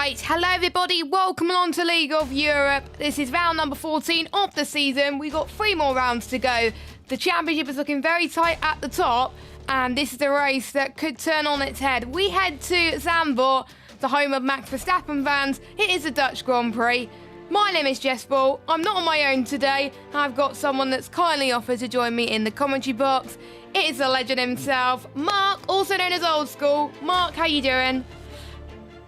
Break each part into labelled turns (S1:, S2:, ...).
S1: Right, hello everybody, welcome along to League of Europe. This is round number 14 of the season. We've got 3 more rounds to go. The championship is looking very tight at the top, and this is a race that could turn on its head. We head to Zandvoort, the home of Max Verstappen fans. It is the Dutch Grand Prix. My name is Jess Ball. I'm not on my own today. I've got someone that's kindly offered to join me in the commentary box. It is the legend himself, Mark, also known as Old School. Mark, how you doing?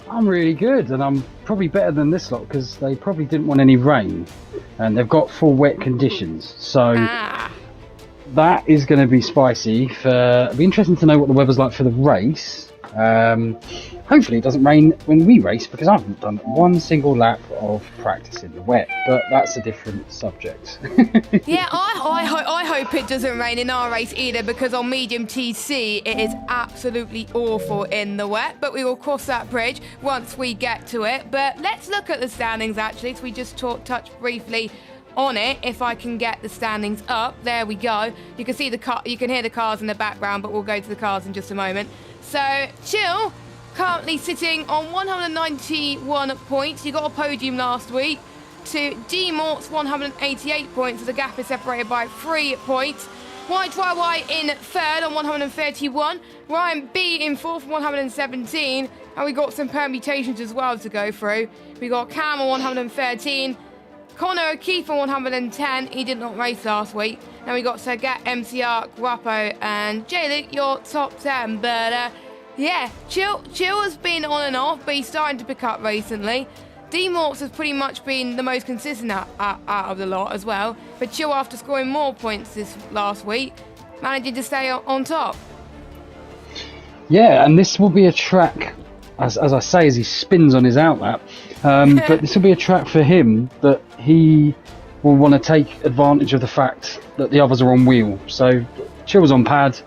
S2: I'm really good, and I'm probably better than this lot because they probably didn't want any rain, and they've got full wet conditions. So that is going to be spicy. It'll be interesting to know what the weather's like for the race. Hopefully it doesn't rain when we race, because I haven't done one single lap of practice in the wet, but that's a different subject.
S1: Yeah, I hope it doesn't rain in our race either, because on medium TC it is absolutely awful in the wet, but we will cross that bridge once we get to it. But let's look at the standings actually, so we just touch briefly on it. If I can get the standings up, there we go. You can see the car, you can hear the cars in the background, but we'll go to the cars in just a moment. So Chill currently sitting on 191 points. You got a podium last week. To D-Mort's 188 points, so the gap is separated by 3 points. YYY in third on 131. Ryan B in fourth, 117. And we got some permutations as well to go through. We got Cam on 113. Connor O'Keefe on 110. He did not race last week. And we got Sergat, MCR, Guapo, and J-Luke, your top 10. But yeah, Chill has been on and off, but he's starting to pick up recently. D-Morts has pretty much been the most consistent out of the lot as well. But Chill, after scoring more points this last week, managing to stay on top.
S2: Yeah, and this will be a track, as I say, as he spins on his outlap. But this will be a track for him that he will want to take advantage of the fact that the others are on wheel. So Chill's on pad.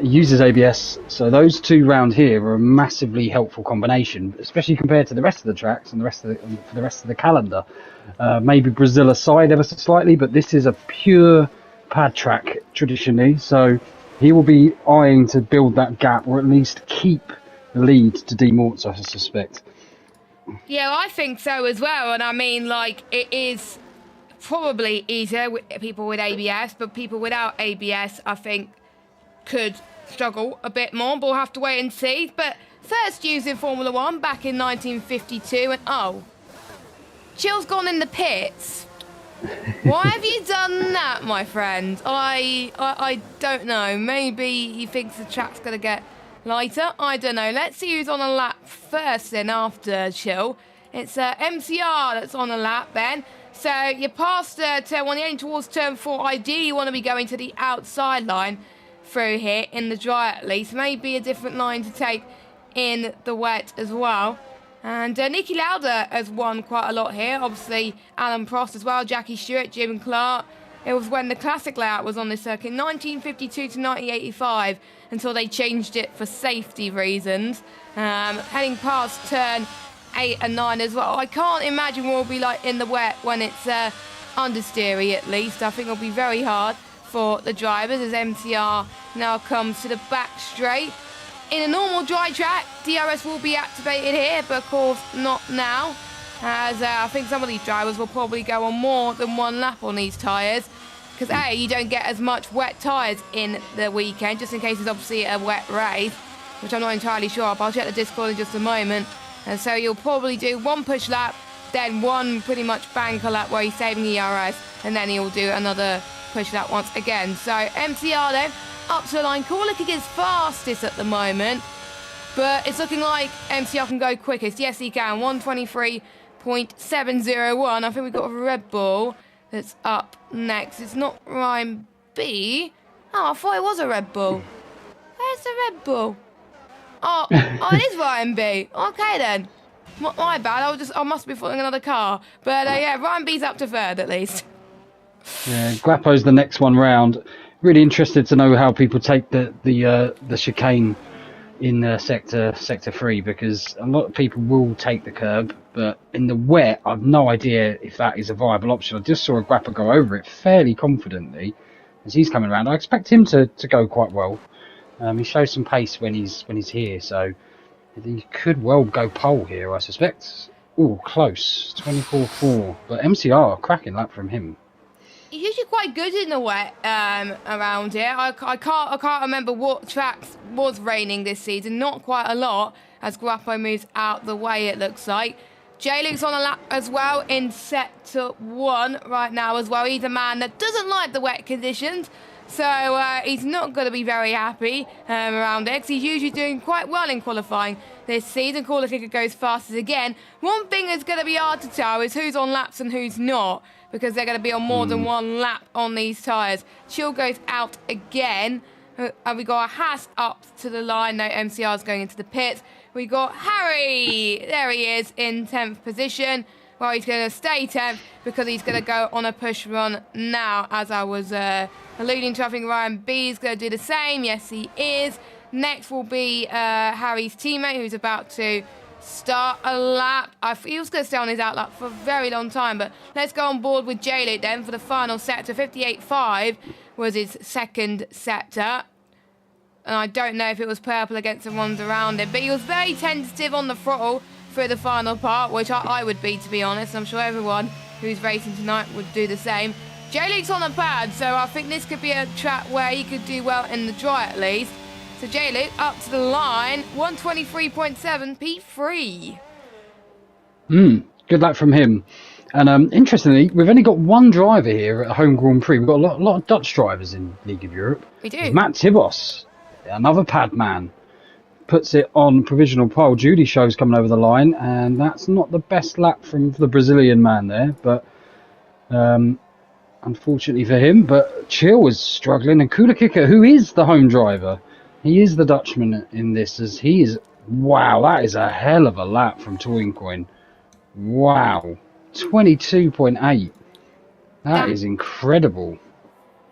S2: He uses ABS, so those 2 round here are a massively helpful combination, especially compared to the rest of the tracks and for the rest of the calendar. Maybe Brazil aside ever so slightly, but this is a pure pad track traditionally, so he will be eyeing to build that gap, or at least keep the lead to D-Morts, I suspect.
S1: Yeah, I think so as well, and I mean, like, it is probably easier with people with ABS, but people without ABS, I think, could struggle a bit more, but we'll have to wait and see. But first used in Formula 1 back in 1952, and Chill's gone in the pits. Why have you done that, my friend? I don't know. Maybe he thinks the track's going to get lighter. I don't know. Let's see who's on a lap first then after Chill. It's MCR that's on a lap then. So you're past turn 1, you're heading towards turn 4. Ideally, you want to be going to the outside line through here in the dry at least. Maybe a different line to take in the wet as well. And Nicky Lauda has won quite a lot here. Obviously Alan Prost as well, Jackie Stewart, Jim Clark. It was when the classic layout was on this circuit, 1952 to 1985, until they changed it for safety reasons. Heading past turn 8 and 9 as well. I can't imagine we'll be like in the wet when it's understeery at least. I think it'll be very hard for the drivers as MCR now comes to the back straight. In a normal dry track, DRS will be activated here, but of course not now, as I think some of these drivers will probably go on more than 1 lap on these tyres, because you don't get as much wet tyres in the weekend, just in case it's obviously a wet race, which I'm not entirely sure of. I'll check the Discord in just a moment. And so you'll probably do 1 push lap, then 1 pretty much banker lap where he's saving ERS, and then he'll do another push that once again. So MCR then up to the line. Cool looking is fastest at the moment, but it's looking like MCR can go quickest. Yes, he can. 123.701. I think we've got a Red Bull that's up next. It's not Ryan B. Oh, I thought it was a Red Bull. Where's the Red Bull? Oh, it is Ryan B. Okay then. My bad. I must be following another car. But yeah, Ryan B's up to third at least.
S2: Yeah, Guapo's the next one round. Really interested to know how people take the chicane in sector 3, because a lot of people will take the curb, but in the wet, I've no idea if that is a viable option. I just saw a Guapo go over it fairly confidently as he's coming around. I expect him to go quite well. He shows some pace when he's here, so He could well go pole here, I suspect. Oh, close. 24.4. But MCR, cracking lap from him.
S1: He's usually quite good in the wet around here. I can't remember what tracks was raining this season. Not quite a lot, as Guapo moves out the way, it looks like. J-Luke's on a lap as well in sector 1 right now as well. He's a man that doesn't like the wet conditions, so he's not going to be very happy around it, because he's usually doing quite well in qualifying this season. Caller Kicker goes fastest again. One thing that's going to be hard to tell is who's on laps and who's not, because they're going to be on more than one lap on these tyres. Chill goes out again. And we got a Haas up to the line. No, MCR's going into the pits. We got Harry. There he is in 10th position. Well, he's going to stay 10th because he's going to go on a push run now, as I was alluding to. I think Ryan B is going to do the same. Yes, he is. Next will be Harry's teammate, who's about to start a lap. He was going to stay on his out lap for a very long time, but let's go on board with J-Luke then for the final sector. 58.5 was his second sector. And I don't know if it was purple against the ones around him, but he was very tentative on the throttle for the final part, which I would be, to be honest. I'm sure everyone who's racing tonight would do the same. J-Luke's on a pad, so I think this could be a track where he could do well in the dry at least. So J-Luke up to the line, 123.7 P3.
S2: Good luck from him. And interestingly, we've only got one driver here at Home Grand Prix. We've got a lot of Dutch drivers in League of Europe.
S1: We do.
S2: Matt Tibos, another pad man, puts it on provisional pole. Judy Show's coming over the line, and that's not the best lap from the Brazilian man there, but unfortunately for him. But Chill was struggling, and Kula Kicker, who is the home driver, he is the Dutchman in this, as he is. Wow, that is a hell of a lap from Toincoin. Wow, 22.8. That is incredible.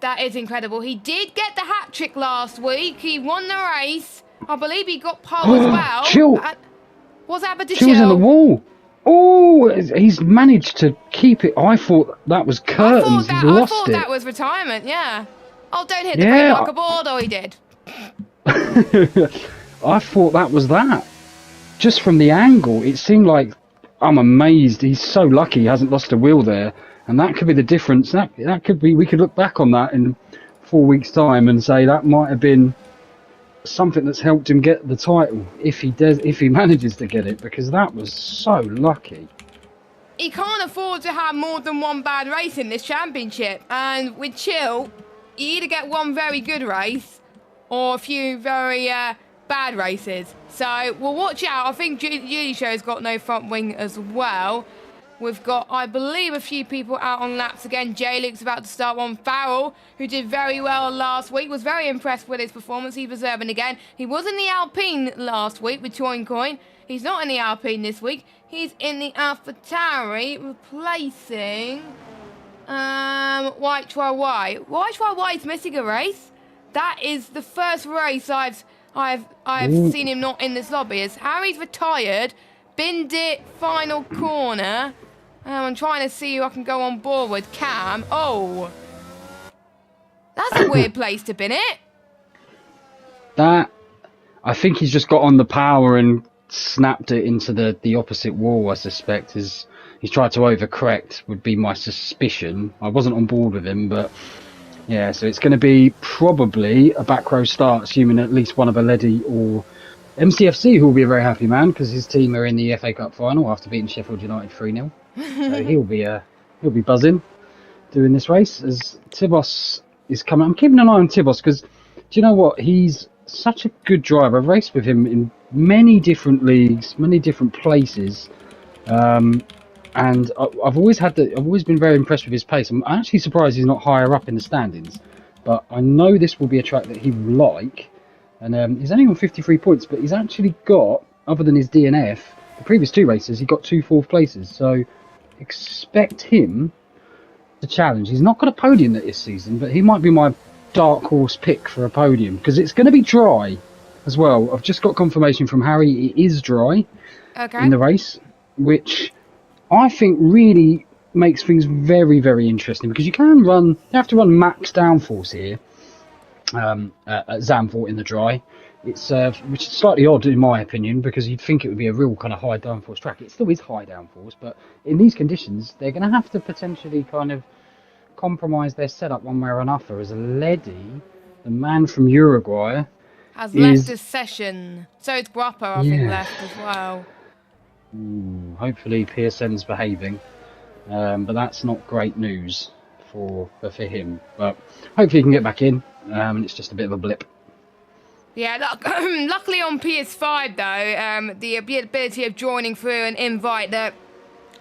S1: That is incredible. He did get the hat trick last week. He won the race. I believe he got pole as well.
S2: Chill.
S1: What's happened to
S2: Chill's
S1: Chill?
S2: in the wall. Oh, he's managed to keep it. I thought that was curtains. He's lost
S1: I thought
S2: it.
S1: that was retirement, yeah. Oh, don't hit the brake like a board. Oh, he did.
S2: I thought that was that. Just from the angle, it seemed like, I'm amazed. He's so lucky he hasn't lost a wheel there. And that could be the difference. That could be, we could look back on that in 4 weeks' time and say that might have been something that's helped him get the title, if he manages to get it, because that was so lucky.
S1: He can't afford to have more than one bad race in this championship. And with Chill, you either get one very good race or a few very bad races. So we'll watch out. I think Judy Show's got no front wing as well. We've got, I believe, a few people out on laps again. J-Luke's about to start one. Farrell, who did very well last week, was very impressed with his performance. He's reserving again. He was in the Alpine last week with Toincoin. He's not in the Alpine this week. He's in the AlphaTauri, replacing White Tri Y. White Tri Y is missing a race. That is the first race I've seen him not in this lobby. As Harry's retired, binned it, final corner. I'm trying to see who I can go on board with. Cam. Oh, that's a weird place to bin it.
S2: That, I think he's just got on the power and snapped it into the opposite wall, I suspect. He's tried to overcorrect, would be my suspicion. I wasn't on board with him, but yeah, so it's going to be probably a back row start, assuming at least one of Aledi or MCFC, who will be a very happy man because his team are in the FA Cup final after beating Sheffield United 3-0. So he'll be buzzing doing this race as Tibos is coming. I'm keeping an eye on Tibos because do you know what? He's such a good driver. I've raced with him in many different leagues, many different places, and I've always been very impressed with his pace. I'm actually surprised he's not higher up in the standings, but I know this will be a track that he will like. And he's only on 53 points, but he's actually got, other than his DNF, the previous two races, he got 2 fourth places. So expect him to challenge. He's not got a podium this season, but he might be my dark horse pick for a podium because it's going to be dry as well. I've just got confirmation from Harry it is dry in the race, which I think really makes things very, very interesting because you have to run max downforce here. At Zandvoort in the dry, It's which is slightly odd in my opinion, because you'd think it would be a real kind of high downforce track. It still is high downforce, but in these conditions, they're going to have to potentially kind of compromise their setup one way or another. As Leddy, the man from Uruguay,
S1: has left the session. So it's Guapo, I think,
S2: Yeah.
S1: left as well.
S2: Hopefully Pearson's behaving, but that's not great news for him. But hopefully he can get back in. It's just a bit of a blip.
S1: Yeah, luckily on PS5 though, the ability of joining through an invite that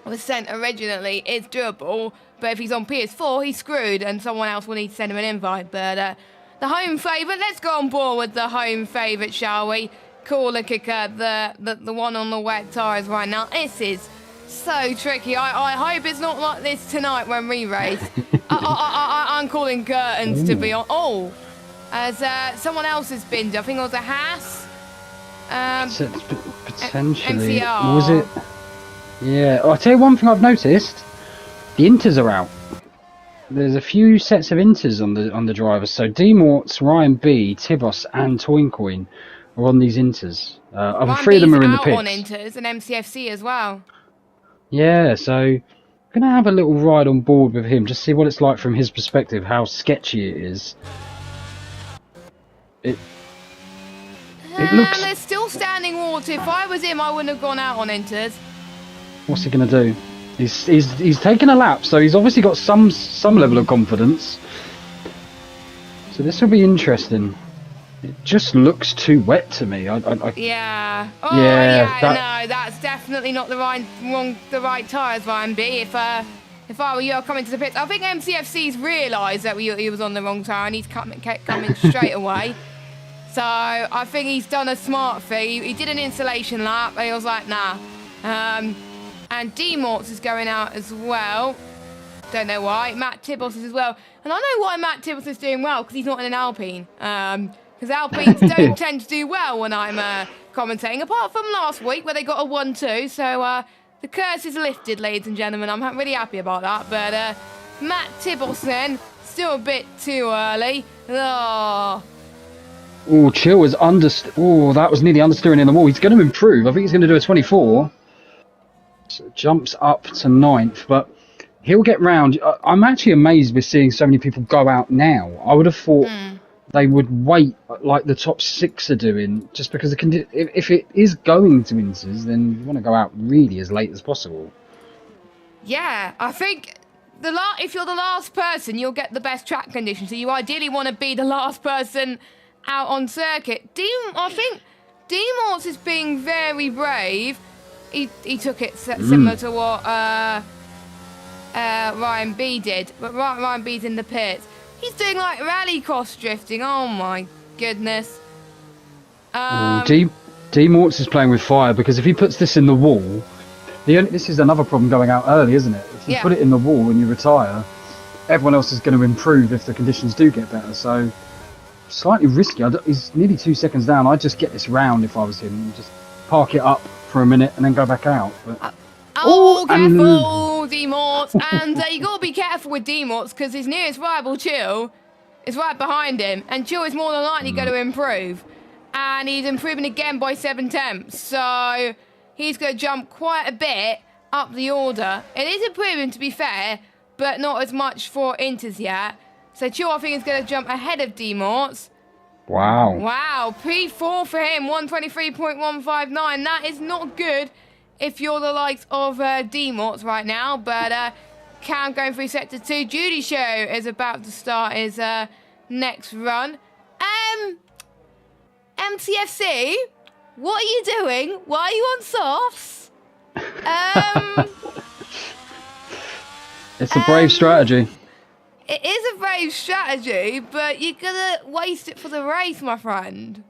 S1: was sent originally is doable. But if he's on PS4, he's screwed, and someone else will need to send him an invite. But the home favourite, let's go on board with the home favourite, shall we? Cooler kicker, the one on the wet tyres right now. This is so tricky. I hope it's not like this tonight when we race. I'm calling curtains to be on. Oh, as someone else has been. I think it was a Haas.
S2: Potentially.
S1: MCR.
S2: Was it? Yeah. I'll tell you one thing I've noticed. The inters are out. There's a few sets of inters on the drivers. So D-Morts, Ryan B, Tibos, and Toincoin are on these inters. Three of them are in the pits.
S1: on inters and MCFC as well.
S2: Yeah, so gonna have a little ride on board with him, just see what it's like from his perspective, how sketchy it is. It looks.
S1: There's still standing water. If I was him, I wouldn't have gone out on inters.
S2: What's he gonna do? He's taken a lap, so he's obviously got some level of confidence. So this will be interesting. It just looks too wet to me.
S1: Yeah. Oh,
S2: yeah.
S1: No, that's definitely not the right tyres, Ryan B. If I were you, I'd come into the pits. I think MCFC's realised that he was on the wrong tyre and he's kept coming straight away. So I think he's done a smart thing. He did an insulation lap, and he was like, nah. And D-Morts is going out as well. Don't know why. Matt Tibos is as well. And I know why Matt Tibos is doing well, because he's not in an Alpine. Because Alpines don't tend to do well when I'm commentating, apart from last week where they got a 1-2. So the curse is lifted, ladies and gentlemen. I'm really happy about that. But Matt Tibos then, still a bit too early. Oh,
S2: Chill was that was nearly understeering in the wall. He's going to improve. I think he's going to do a 24. So jumps up to 9th, but he'll get round. I'm actually amazed we're seeing so many people go out now. I would have thought they would wait like the top 6 are doing, just because if it is going to inters, then you want to go out really as late as possible.
S1: yeah. I think if you're the last person, you'll get the best track conditions. So you ideally want to be the last person out on circuit. I think D-Morts is being very brave. He took it similar to what Ryan B did, but Ryan B's in the pits. He's doing like rallycross drifting. Oh my goodness.
S2: D-Morts is playing with fire, because if he puts this in the wall, this is another problem going out early, isn't it? If you put it in the wall and you retire, everyone else is going to improve if the conditions do get better. So slightly risky. He's nearly 2 seconds down. I'd just get this round if I was him, and just park it up for a minute and then go back out. But
S1: careful, D-Morts. And you got to be careful with D-Morts, because his nearest rival, Chill, is right behind him. And Chill is more than likely going to improve. And he's improving again by 7/10. So he's going to jump quite a bit up the order. It is improving, to be fair, but not as much for inters yet. So Chill, I think, is going to jump ahead of D-Morts. Wow, P4 for him, 123.159. That is not good if you're the likes of D-Morts right now. But Cam going through sector 2. Judy Show is about to start his next run. MCFC, what are you doing? Why are you on softs?
S2: it's a brave strategy.
S1: It is a brave strategy, but you're gonna waste it for the race, my friend.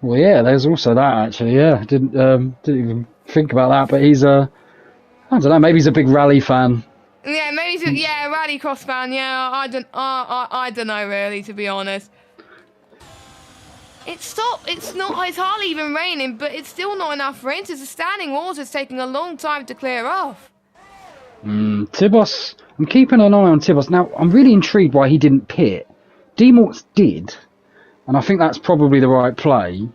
S2: Well, yeah, there's also that actually. Yeah, didn't even think about that. But he's I don't know. Maybe he's a big rally fan.
S1: Yeah, maybe he's a rallycross fan. Yeah, I don't know really, to be honest. It's hardly even raining, but it's still not enough rain. The standing water's taking a long time to clear off.
S2: Tibos, I'm keeping an eye on Tibos. Now, I'm really intrigued why he didn't pit. D-Morts did, and I think that's probably the right play.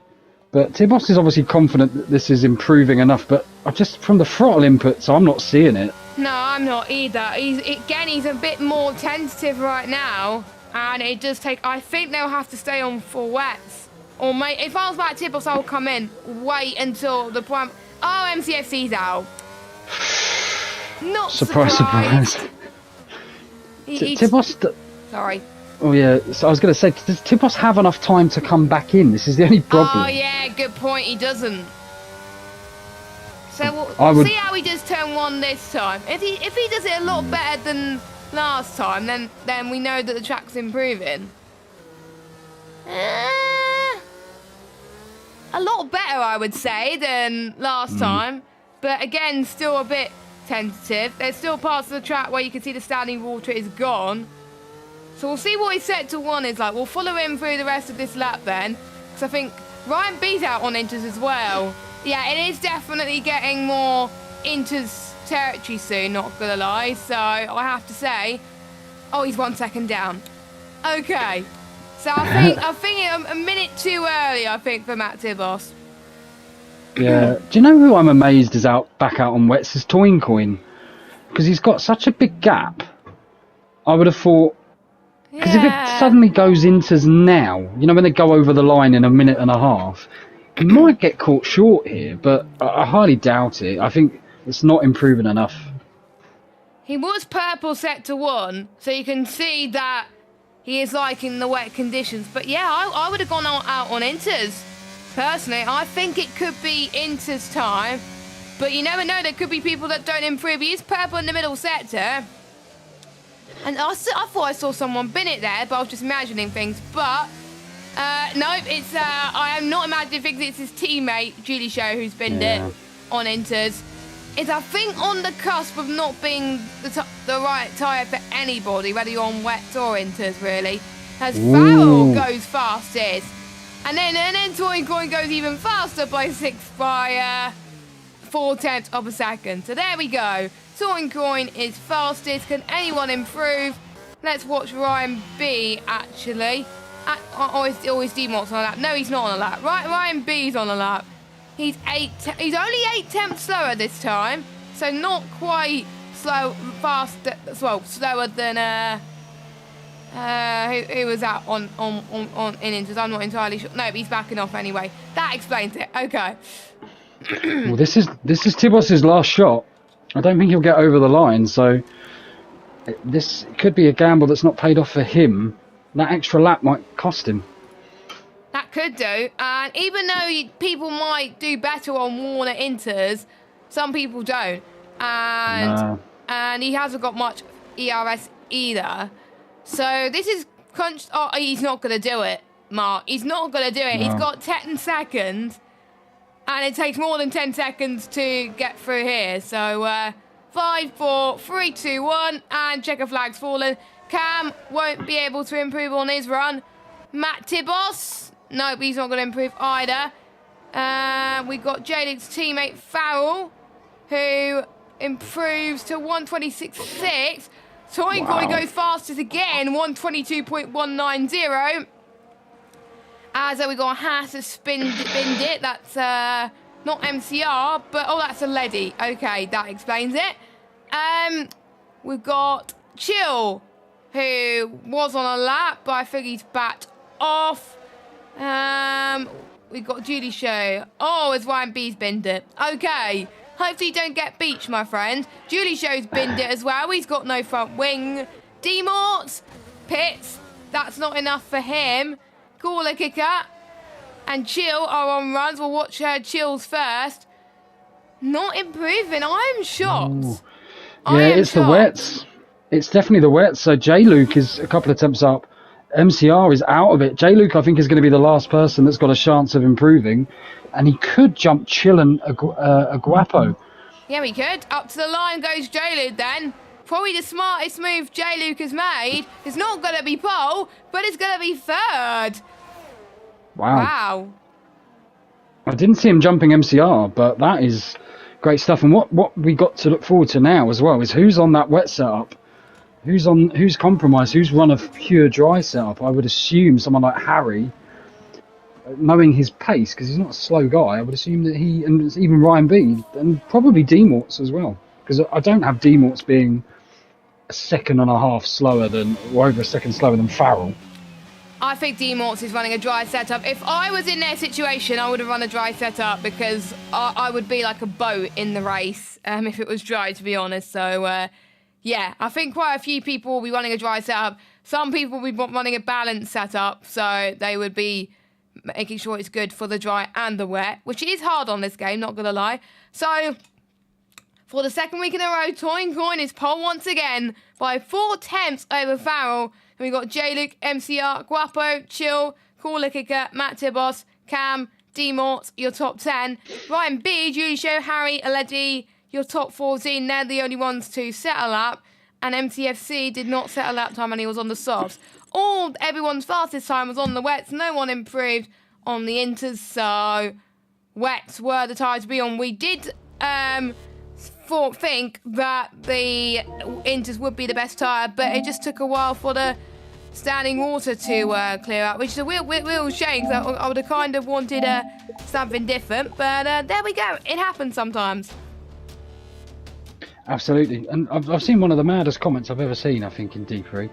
S2: But Tibos is obviously confident that this is improving enough, but I just, from the throttle inputs, I'm not seeing it.
S1: No, I'm not either. He's a bit more tentative right now, and it does take. I think they'll have to stay on for wets, or if I was back Tibos, I would come in, wait until the prime. Oh, MCFC's out. Not surprised.
S2: Tibos.
S1: Sorry.
S2: Oh yeah, so I was going to say, does Tibos have enough time to come back in? This is the only problem.
S1: Oh yeah, good point. He doesn't. So we'll see how he does turn 1 this time. If he does it a lot better than last time, then we know that the track's improving. A lot better, I would say, than last time. But again, still a bit tentative. There's still parts of the track where you can see the standing water is gone. So we'll see what his set to 1 is like. We'll follow him through the rest of this lap then. Because I think Ryan B's out on inters as well. Yeah, it is definitely getting more inters territory soon, not gonna lie. So I have to say, oh, he's 1 second down. Okay. So I think a minute too early, I think, for Matt Tibos.
S2: Yeah. Do you know who I'm amazed is back out on wets? Is Toincoin. Because he's got such a big gap. I would have thought... Because if it suddenly goes inters now, you know, when they go over the line in a minute and a half, he might get caught short here, but I highly doubt it. I think it's not improving enough.
S1: He was purple set to 1, so you can see that he is liking the wet conditions. But yeah, I would have gone out on inters. Personally, I think it could be inters time, but you never know, there could be people that don't improve. He is purple in the middle sector. And I thought I saw someone bin it there, but I was just imagining things. But, no, it's, I am not imagining things. It's his teammate, Julie Show, who's binned it on inters. It's, I think, on the cusp of not being the right tyre for anybody, whether you're on wets or inters, really. As Farrell goes fastest. And then Toincoin goes even faster by 4/10 of a second. So there we go. Toincoin is fastest. Can anyone improve? Let's watch Ryan B, actually. Always D-Mott's on a lap. No, he's not on a lap. Right, Ryan B's on a lap. He's only 8 tenths slower this time. So not quite slower than who was out on in inters. I'm not entirely sure. No, but he's backing off anyway. That explains it. Okay.
S2: Well, this is Tibos's last shot. I don't think he'll get over the line, so this could be a gamble that's not paid off for him. That extra lap might cost him.
S1: That could do. And even though people might do better on Warner inters, some people don't. And he hasn't got much ERS either. So this is crunched. Oh, he's not going to do it, Mark. He's not going to do it. No. He's got 10 seconds. And it takes more than 10 seconds to get through here. So 5, 4, 3, 2, 1. And checker flag's fallen. Cam won't be able to improve on his run. Matt Tibos. Nope, he's not going to improve either. We've got Jaden's teammate Farrell, who improves to 126.6. Toincoin goes fastest again, 122.190. As we got Haas has spinned it. That's not MCR, but that's a Leddy. Okay, that explains it. We've got Chill, who was on a lap, but I think he's backed off. We've got Julie Show. Oh, it's Ryan B's binned it. Okay. Hopefully you don't get beached, my friend. Julie Show's binned it as well. He's got no front wing. D-Mort, Pitts, that's not enough for him. Caller kicker. And Chill are on runs. We'll watch Chill's first. Not improving. I'm shocked.
S2: Ooh. Yeah, it's shocked. The wets. It's definitely the wets. So J-Luke is a couple of attempts up. MCR is out of it. J-Luke, I think, is going to be the last person that's got a chance of improving. And he could jump Chill and Aguapo.
S1: Yeah, he could. Up to the line goes J-Luke then. Probably the smartest move J-Luke has made. It's not going to be pole, but it's going to be third. Wow.
S2: I didn't see him jumping MCR, but that is great stuff. And what we got to look forward to now as well is who's on that wet setup. Who's compromised? Who's run a pure dry setup? I would assume someone like Harry, knowing his pace, because he's not a slow guy, I would assume that he, and even Ryan B, and probably D-Morts as well, because I don't have D-Morts being a second and a half slower than, or over a second slower than Farrell.
S1: I think D-Morts is running a dry setup. If I was in their situation, I would have run a dry setup because I would be like a boat in the race if it was dry, to be honest. So, yeah, I think quite a few people will be running a dry setup. Some people will be running a balanced setup, so they would be making sure it's good for the dry and the wet, which is hard on this game, not going to lie. So, for the second week in a row, Toyn Coin is pole once again by 4 tenths over Farrell. And we've got J-Luke, MCR, Guapo, Chill, Caller Kicker, Matt Tibos, Cam, D-Morts, your top 10. Ryan B, Julie Show, Harry, Aledi, your top 14. They're the only ones to set a lap. And MTFC did not set a lap time and he was on the softs. Everyone's fastest time was on the wets. No one improved on the inters. So, wets were the tyre to be on. We did think that the inters would be the best tyre, but it just took a while for the standing water to clear out, which is a real shame, because I would have kind of wanted something different, but there we go. It happens sometimes.
S2: Absolutely, and I've seen one of the maddest comments I've ever seen, I think, in D3.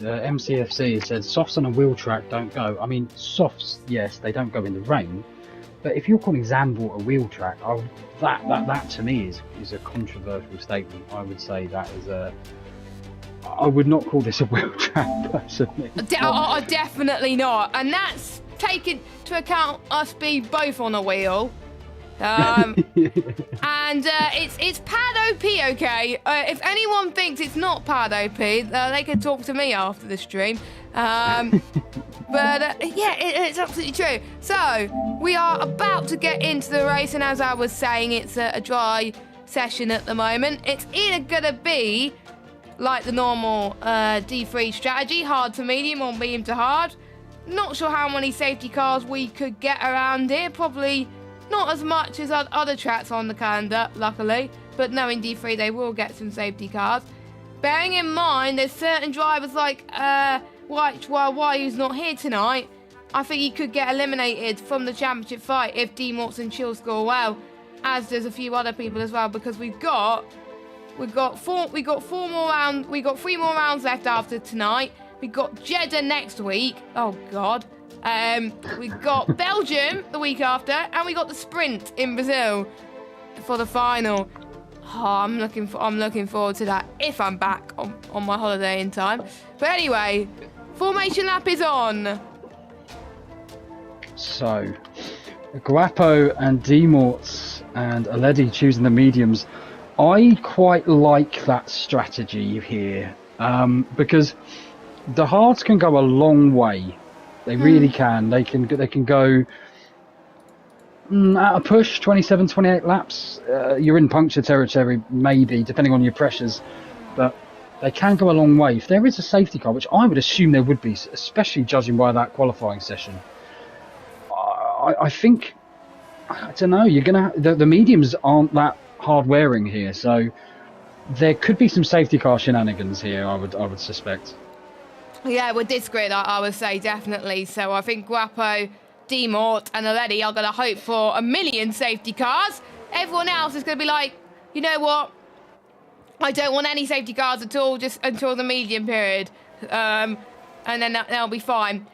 S2: MCFC said, softs on a wheel track don't go. I mean, softs, yes, they don't go in the rain, but if you're calling Zandvoort a wheel track, that to me is a controversial statement. I would say that is I would not call this a wheel track, personally.
S1: Definitely not, and that's taken to account us being both on a wheel. And it's pad OP, okay? If anyone thinks it's not pad OP, they can talk to me after the stream. But yeah, it's absolutely true. So we are about to get into the race, and as I was saying, it's a dry session at the moment. It's either gonna be like the normal D3 strategy, hard to medium or medium to hard. Not sure how many safety cars we could get around here. Probably not as much as other tracks on the calendar, luckily. But knowing D3, they will get some safety cars. Bearing in mind, there's certain drivers like why who's not here tonight. I think he could get eliminated from the championship fight if D-Morts and Chill score well, as does a few other people as well, because we've got 3 more rounds left after tonight. We've got Jeddah next week. Oh God. We've got Belgium the week after, and we got the sprint in Brazil for the final. Oh, I'm looking forward to that if I'm back on my holiday in time. But anyway, formation lap is on.
S2: So, Guapo and D-Morts and Aledi choosing the mediums. I quite like that strategy here, because the hards can go a long way. They really can. They can go at a push 27, 28 laps. You're in puncture territory, maybe, depending on your pressures, but they can go a long way. If there is a safety car, which I would assume there would be, especially judging by that qualifying session, I think, I don't know, you're gonna the mediums aren't that hard wearing here, so there could be some safety car shenanigans here. I would suspect.
S1: Yeah, with this grid, I would say definitely. So I think Guapo, D-Mort and Aledi are going to hope for a million safety cars. Everyone else is going to be like, you know what? I don't want any safety cars at all, just until the medium period. And then that'll be fine.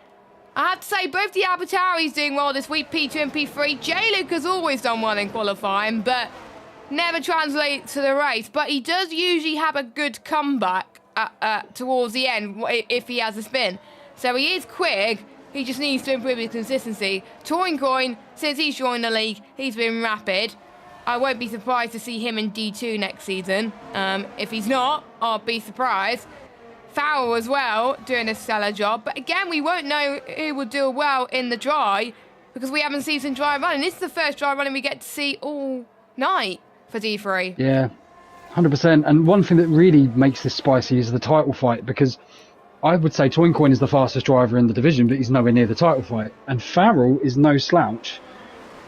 S1: I have to say, both the Abataris doing well this week, P2 and P3. J-Luke has always done well in qualifying, but never translates to the race. But he does usually have a good comeback towards the end if he has a spin. So he is quick, he just needs to improve his consistency. Toyn Coin, since he's joined the league, he's been rapid. I won't be surprised to see him in D2 next season. If he's not, I'll be surprised. Farrell as well, doing a stellar job. But again, we won't know who will do well in the dry because we haven't seen some dry running. This is the first dry running we get to see all night for D3.
S2: Yeah, 100%. And one thing that really makes this spicy is the title fight, because I would say Toyn Coin is the fastest driver in the division, but he's nowhere near the title fight. And Farrell is no slouch.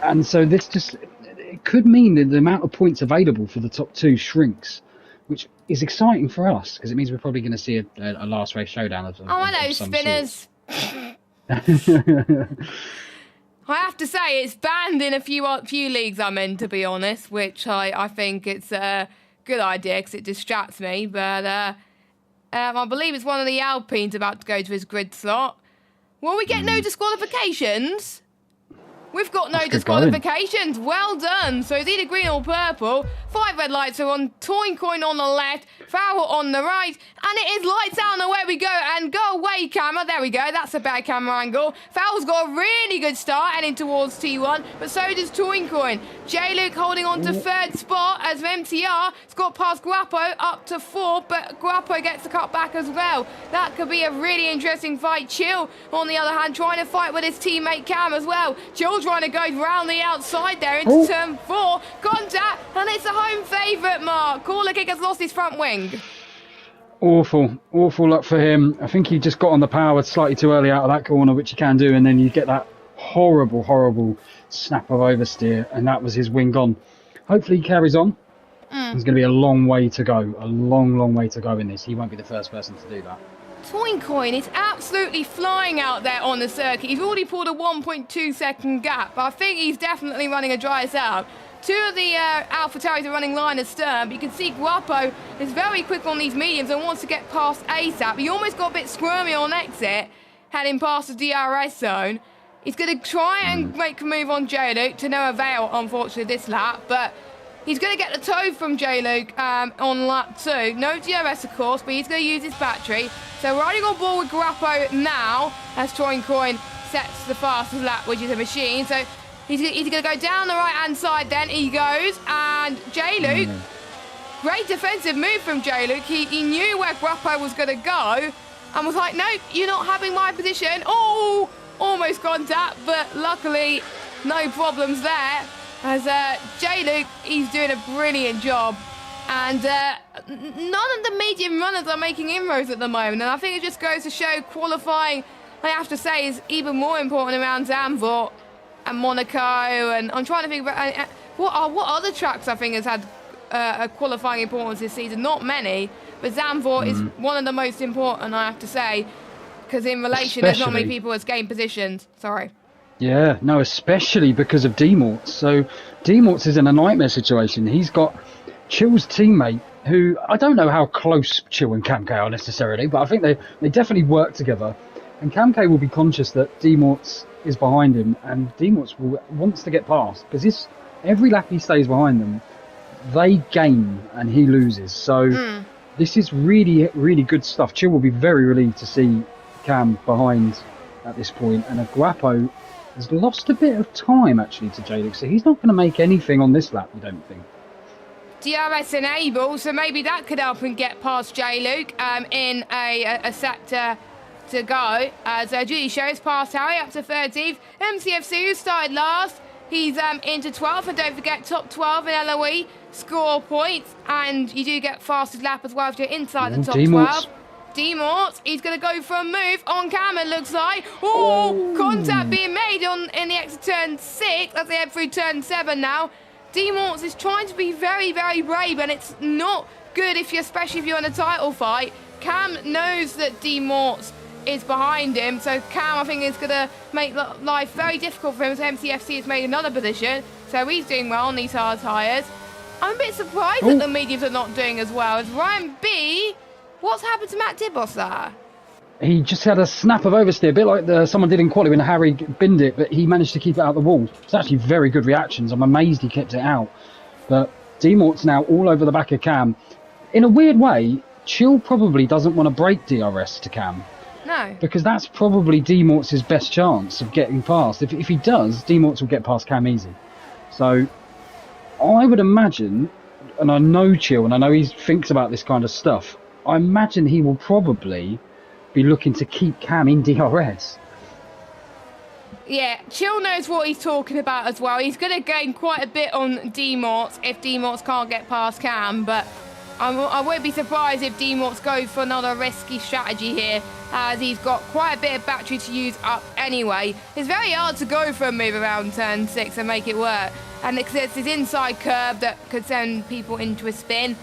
S2: And so this just, it could mean that the amount of points available for the top two shrinks, which is exciting for us because it means we're probably going to see a last race showdown of some
S1: hello,
S2: some
S1: spinners. I have to say, it's banned in a few leagues I'm in, to be honest, which I think it's a good idea because it distracts me. But I believe it's one of the Alpines about to go to his grid slot. Will we get no disqualifications? We've got no disqualifications. Well done. So it's either green or purple. 5 red lights are on. Coin on the left. Foul on the right. And it is lights out and away we go. And go away, camera. There we go. That's a bad camera angle. Foul's got a really good start heading towards T1. But so does Coin. J-Luke holding on to 3rd spot as MTR has got past Guapo up to 4th. But Guapo gets the cut back as well. That could be a really interesting fight. Chill, on the other hand, trying to fight with his teammate Cam as well. Chill trying to go round the outside there into turn 4. Contact, and it's a home favourite, Mark. Corner kick has lost his front wing.
S2: Awful luck for him. I think he just got on the power slightly too early out of that corner, which he can do, and then you get that horrible snap of oversteer, and that was his wing gone. Hopefully he carries on. There's going to be a long way to go, a long way to go in this. He won't be the first person to do that.
S1: Coin is absolutely flying out there on the circuit. He's already pulled a 1.2 second gap, but I think he's definitely running a dry out. 2 of the AlphaTauris are running line astern, but you can see Guapo is very quick on these mediums and wants to get past ASAP. He almost got a bit squirmy on exit, heading past the DRS zone. He's going to try and make a move on J-Luke, to no avail, unfortunately, this lap, but he's going to get the toe from J-Luke on lap 2. No DRS, of course, but he's going to use his battery. So riding on board with Guapo now, as Coin sets the fastest lap, which is a machine. So he's going to go down the right-hand side then. He goes, and J-Luke, great defensive move from J-Luke. He knew where Guapo was going to go and was like, nope, you're not having my position. Oh, almost contact, but luckily no problems there. As J-Luke, he's doing a brilliant job. And none of the medium runners are making inroads at the moment. And I think it just goes to show qualifying, I have to say, is even more important around Zandvoort and Monaco. And I'm trying to think about what other tracks I think has had a qualifying importance this season. Not many, but Zandvoort is one of the most important, I have to say. Because in relation, there's not many people as gained positions. Sorry.
S2: Yeah, no, especially because of D-Morts. So D-Morts is in a nightmare situation. He's got Chill's teammate, who I don't know how close Chill and Camk are necessarily, but I think they definitely work together. And Camk will be conscious that D-Morts is behind him, and D-Morts wants to get past, because every lap he stays behind them, they gain and he loses. So this is really, really good stuff. Chill will be very relieved to see Cam behind at this point, and Guapo has lost a bit of time actually to J-Luke, so he's not going to make anything on this lap, you don't think?
S1: DRS enabled, so maybe that could help him get past J-Luke in a sector to go. So Judy shows past Harry up to 13th. MCFC, who started last, he's into 12th, and don't forget top 12 in LOE score points, and you do get fastest lap as well if you're inside the top 12. D-Morts, he's going to go for a move on camera, looks like. Contact being made in the exit turn 6 as they head through turn 7 now. D-Morts is trying to be very, very brave, and it's not good especially if you're in a title fight. Cam knows that D-Morts is behind him, so Cam, I think, is going to make life very difficult for him as MCFC has made another position, so he's doing well on these hard tyres. I'm a bit surprised that the mediums are not doing as well. As Ryan B, what's happened to Matt Dibos there?
S2: He just had a snap of oversteer, a bit like someone did in quali when Harry binned it, but he managed to keep it out the wall. It's actually very good reactions. I'm amazed he kept it out. But D-Mort's now all over the back of Cam. In a weird way, Chill probably doesn't want to break DRS to Cam.
S1: No.
S2: Because that's probably D-Mort's best chance of getting past. If he does, D-Morts will get past Cam easy. So I would imagine, and I know Chill, and I know he thinks about this kind of stuff, I imagine he will probably be looking to keep Cam in DRS.
S1: Yeah, Chill knows what he's talking about as well. He's going to gain quite a bit on D-Morts if D-Morts can't get past Cam, but I won't be surprised if D-Morts goes for another risky strategy here, as he's got quite a bit of battery to use up anyway. It's very hard to go for a move around turn 6 and make it work, and it's this inside curve that could send people into a spin.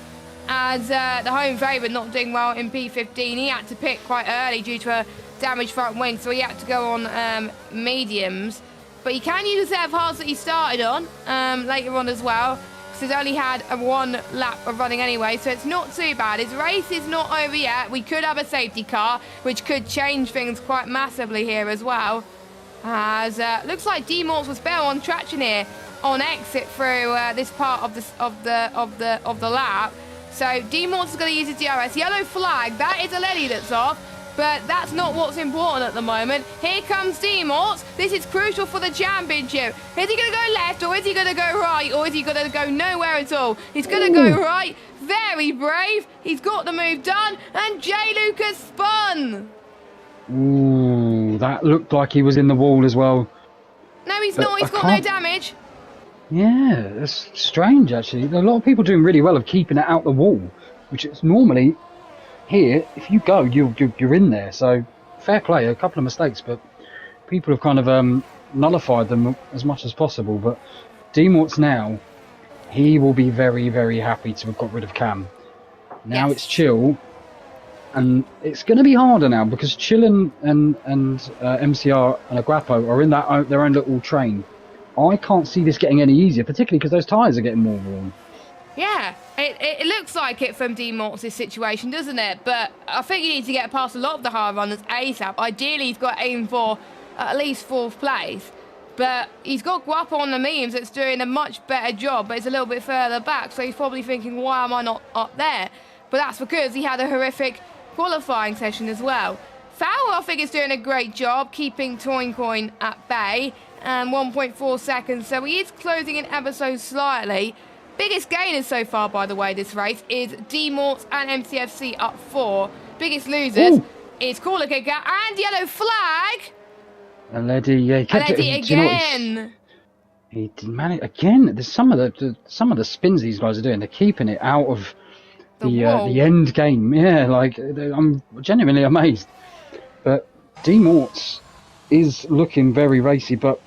S1: As the home favourite not doing well in P15, he had to pit quite early due to damage front wing, so he had to go on mediums. But he can use the set of hards that he started on later on as well, because he's only had a 1 lap of running anyway, so it's not too bad. His race is not over yet. We could have a safety car, which could change things quite massively here as well. As looks like D-Morts was better on traction here on exit through this part of the lap. So D-Morts is going to use his DRS. Yellow flag, that is a Letty that's off, but that's not what's important at the moment. Here comes D-Morts. This is crucial for the championship. Is he going to go left, or is he going to go right, or is he going to go nowhere at all? He's going to go right. Very brave. He's got the move done, and J. Lucas spun.
S2: Ooh, that looked like he was in the wall as well.
S1: No, he's not. He's got no damage.
S2: Yeah, that's strange actually. A lot of people doing really well of keeping it out the wall, which is normally here. If you go, you're in there. So fair play. A couple of mistakes, but people have kind of nullified them as much as possible. But D-Morts now, he will be very, very happy to have got rid of Cam. Now it's Chill. And it's going to be harder now because Chill and MCR and Aguapo are in their own little train. I can't see this getting any easier, particularly because those tyres are getting more worn.
S1: Yeah, it looks like it from D-Morts' situation, doesn't it? But I think you need to get past a lot of the hard runners ASAP. Ideally, he's got to aim for at least 4th place. But he's got Guapo on the memes that's doing a much better job, but it's a little bit further back. So he's probably thinking, why am I not up there? But that's because he had a horrific qualifying session as well. Fowler, I think, is doing a great job keeping Toincoin at bay, and 1.4 seconds, so he is closing in ever so slightly. Biggest gainers so far, by the way, this race is D-Morts and MCFC up 4. Biggest losers is Corner Kicker and Yellow Flag.
S2: And Letty, yeah, he kept
S1: Letty
S2: it
S1: again.
S2: He did manage again. There's some of the spins these guys are doing. They're keeping it out of the end game. Yeah, like I'm genuinely amazed. But D-Morts is looking very racy. But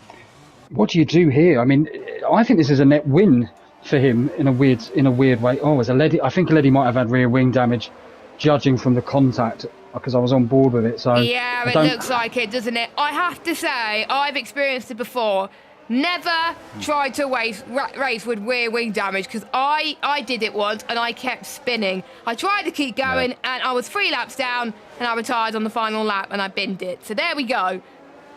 S2: what do you do here? I mean, I think this is a net win for him in a weird way. Oh, as a Letty, I think Letty might have had rear wing damage, judging from the contact, because I was on board with it. So
S1: yeah, it looks like it, doesn't it? I have to say, I've experienced it before. Never tried to race with rear wing damage, because I did it once and I kept spinning. I tried to keep going and I was 3 laps down and I retired on the final lap and I binned it. So there we go.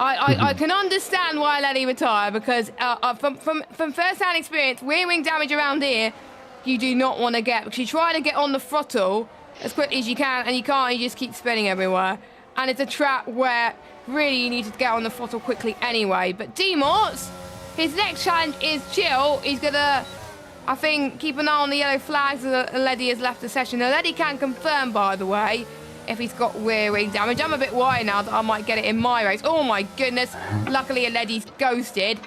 S1: I can understand why Letty retired, because from first-hand experience, rear wing damage around here, you do not want to get, because you try to get on the throttle as quickly as you can and you can't, you just keep spinning everywhere. And it's a trap where really you need to get on the throttle quickly anyway. But D-Morts, his next challenge is Chill. He's going to, I think, keep an eye on the yellow flags as Letty has left the session. Now, Letty can confirm, by the way, if he's got rear wing damage. I'm a bit worried now that I might get it in my race. Oh my goodness. Luckily, Letty's ghosted,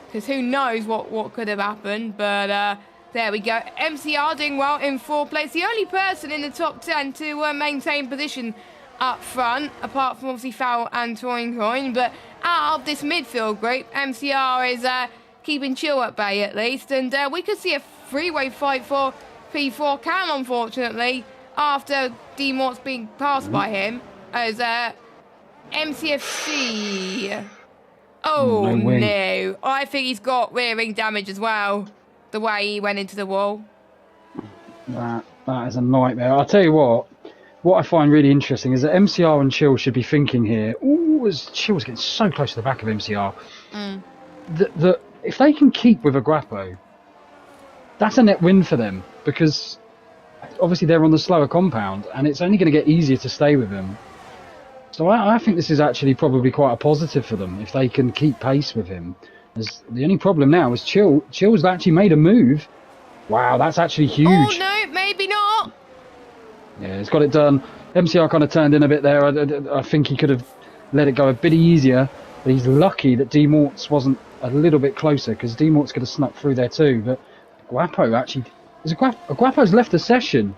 S1: because who knows what could have happened. But there we go. MCR doing well in 4th place. The only person in the top 10 to maintain position up front, apart from obviously Fowl and Toincoin. But out of this midfield group, MCR is keeping Chill at bay at least. And we could see a three-way fight for P4 Cam, unfortunately, after D-Morts being passed by him, as MCFC. Oh no, I think he's got rear wing damage as well, the way he went into the wall.
S2: That is a nightmare. I'll tell you what I find really interesting is that MCR and Chill should be thinking here, as Chill's getting so close to the back of MCR, that if they can keep with Aguapo, that's a net win for them, because obviously they're on the slower compound and it's only going to get easier to stay with him. So I think this is actually probably quite a positive for them if they can keep pace with him. As the only problem now is Chill's actually made a move. Wow, that's actually huge.
S1: Oh no, maybe not.
S2: Yeah, he's got it done. MCR kind of turned in a bit there. I think he could have let it go a bit easier, but he's lucky that D-Morts wasn't a little bit closer, because D-Morts could have snuck through there too. But Aguapo actually... Aguapo's left the session.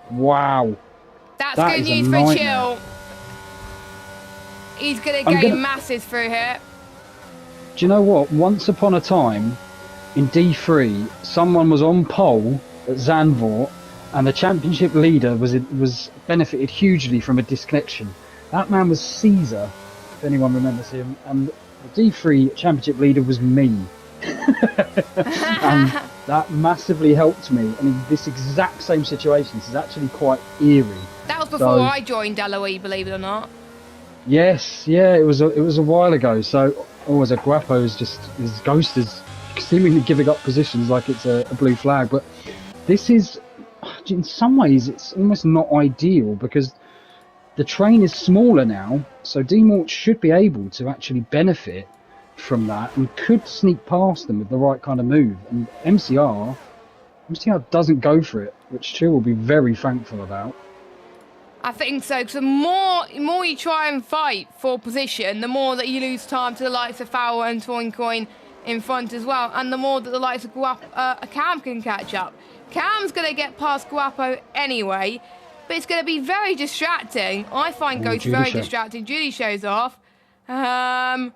S2: Wow.
S1: That's good news for Chill. He's going to gain masses through here.
S2: Do you know what? Once upon a time, in D3, someone was on pole at Zandvoort, and the championship leader was benefited hugely from a disconnection. That man was Caesar, if anyone remembers him, and the D3 championship leader was me. And that massively helped me. And in this exact same situation, this is actually quite eerie.
S1: That was before I joined LOE, believe it or not.
S2: Yes, yeah, it was a while ago. So, as a Guapo is just his ghost is seemingly giving up positions like it's a blue flag. But this is, in some ways, it's almost not ideal because the train is smaller now. So D-Mort should be able to actually benefit from that and could sneak past them with the right kind of move. And MCR doesn't go for it, which Chill will be very thankful about.
S1: I think so, because the more you try and fight for position, the more that you lose time to the likes of Fowl and Toincoin in front as well, and the more that the likes of Cam can catch up. Cam's going to get past Guapo anyway, but it's going to be very distracting. I find Ghost very distracting. Judy shows off. No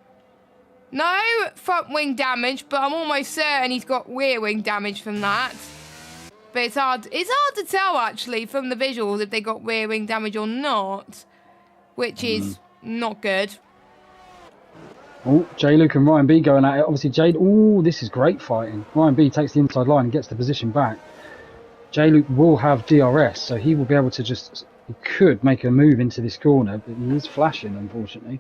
S1: front wing damage, but I'm almost certain he's got rear wing damage from that. But it's hard to tell, actually, from the visuals if they got rear wing damage or not, which is not good.
S2: Oh, J-Luke and Ryan B going at it. Obviously, Jade... Oh, this is great fighting. Ryan B takes the inside line and gets the position back. J-Luke will have DRS, so he will be able to just... He could make a move into this corner, but he is flashing, unfortunately.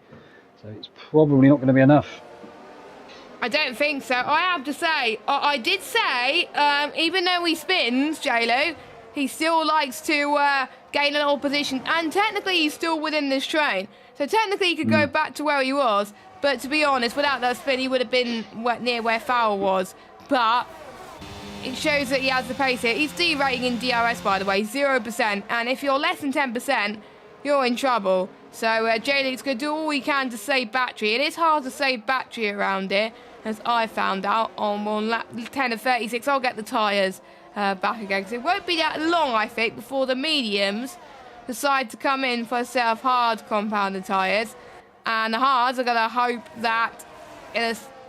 S2: So it's probably not going to be enough.
S1: I don't think so. I have to say, I did say, even though he spins, J-Lo, he still likes to gain a little position. And technically, he's still within this train. So technically, he could go back to where he was. But to be honest, without that spin, he would have been near where Fowl was. But it shows that he has the pace here. He's D-rating in DRS, by the way, 0%. And if you're less than 10%, you're in trouble. So J-Luke's going to do all he can to save battery. It is hard to save battery around here, as I found out on lap 10 of 36. I'll get the tyres back again, because it won't be that long, I think, before the mediums decide to come in for a set of hard compounded tyres. And the hards are going to hope that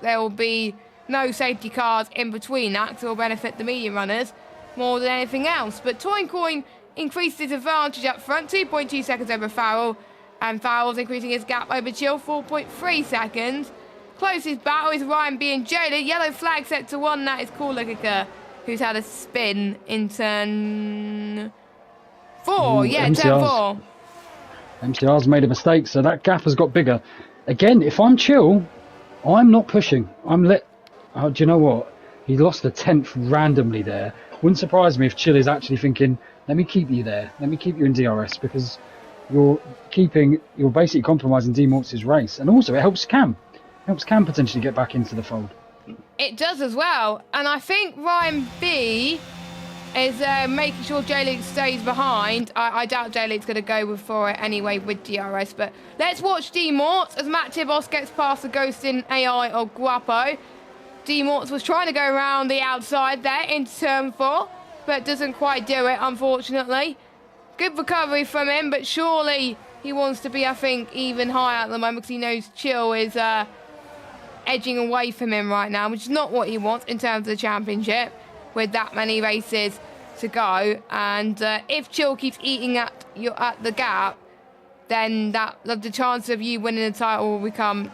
S1: there will be no safety cars in between that, because it will benefit the medium runners more than anything else. But Toincoin increased his advantage up front, 2.2 seconds over Farrell, and Farrell's increasing his gap over Chill, 4.3 seconds. Closest battle is Ryan B and Jada. Yellow flag set to 1. That is Korlagica, who's had a spin in turn 4. Turn 4.
S2: MCR's made a mistake, so that gap has got bigger. Again, if I'm Chill, I'm not pushing. Do you know what? He lost a 10th randomly there. Wouldn't surprise me if Chill is actually thinking, let me keep you there. Let me keep you in DRS, because you're basically compromising D-Mort's race. And also, it helps Cam. Helps Cam potentially get back into the fold.
S1: It does as well. And I think Ryan B is making sure J-Luke stays behind. I doubt J-Luke's going to go for it anyway with DRS. But let's watch D-Mort as Matt Tibos gets past the Ghost in AI of Guapo. D-Mort was trying to go around the outside there into turn 4, but doesn't quite do it, unfortunately. Good recovery from him, but surely he wants to be, I think, even higher at the moment, because he knows Chill is edging away from him right now, which is not what he wants in terms of the championship with that many races to go. And if Chill keeps eating at the gap, then the chance of you winning the title will become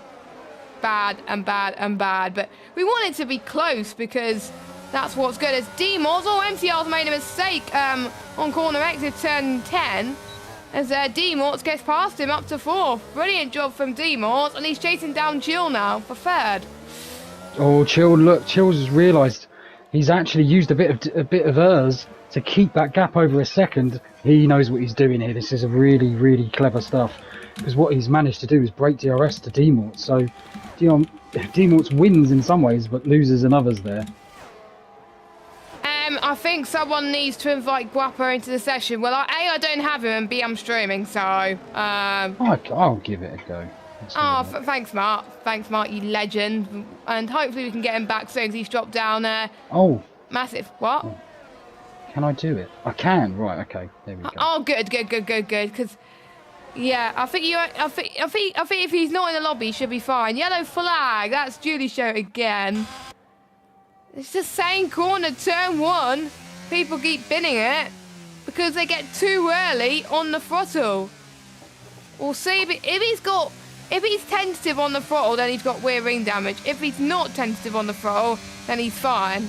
S1: bad and bad and bad. But we want it to be close, because that's what's good. As D-Mort, MCR's made a mistake on corner exit turn 10, as D-Mort gets past him up to 4th. Brilliant job from D-Mort, and he's chasing down Chill now for 3rd.
S2: Oh, Chill's realised he's actually used a bit of hers to keep that gap over a second. He knows what he's doing here. This is a really, really clever stuff, because what he's managed to do is break DRS to D-Mort. So D-Mort wins in some ways, but loses in others there.
S1: I think someone needs to invite Guapo into the session. Well, A, I don't have him, and B, I'm streaming, so...
S2: I'll give it a go.
S1: Thanks, Mark. Thanks, Mark, you legend. And hopefully we can get him back soon, because he's dropped down massive... What?
S2: Oh. Can I do it? I can. Right, okay. There we go.
S1: Oh, good. Because, yeah, I think if he's not in the lobby, he should be fine. Yellow flag. That's Julie's show again. It's the same corner, turn 1. People keep binning it because they get too early on the throttle. We'll see if he's tentative on the throttle, then he's got rear wing damage. If he's not tentative on the throttle, then he's fine.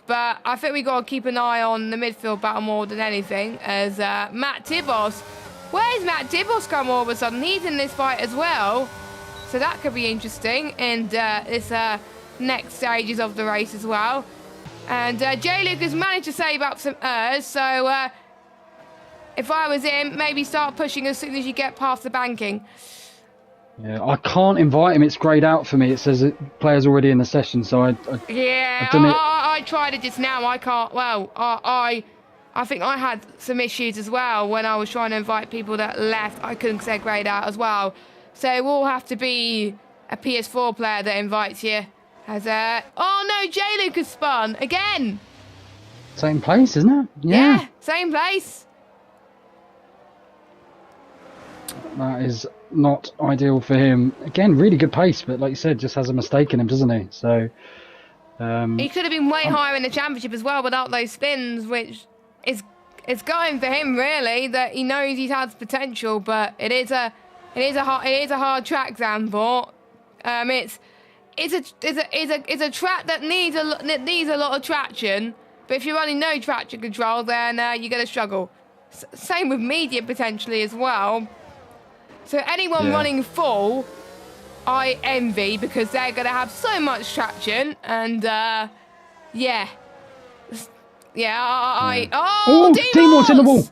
S1: But I think we got to keep an eye on the midfield battle more than anything, as Matt Tibos. Where's Matt Tibos come all of a sudden? He's in this fight as well. So that could be interesting in this next stages of the race as well. And J. Luke has managed to save up some errs, so if I was him, maybe start pushing as soon as you get past the banking.
S2: Yeah, I can't invite him. It's greyed out for me. It says players already in the session, so
S1: I tried it just now. I can't. Well, I think I had some issues as well when I was trying to invite people that left. I couldn't say greyed out as well. So it will have to be a PS4 player that invites you. As oh no, J. Luke has spun again.
S2: Same place, isn't it?
S1: Yeah, same place.
S2: That is not ideal for him. Again, really good pace, but like you said, just has a mistake in him, doesn't he? So
S1: he could have been way higher in the championship as well without those spins, which is going for him really. That he knows he has potential, but it is a hard track, Zambor. It's a track that needs a lot of traction. But if you're running no traction control, then you're going to struggle. Same with medium potentially as well. So anyone running full, I envy, because they're going to have so much traction. And oh,
S2: D-Mort's in the wall.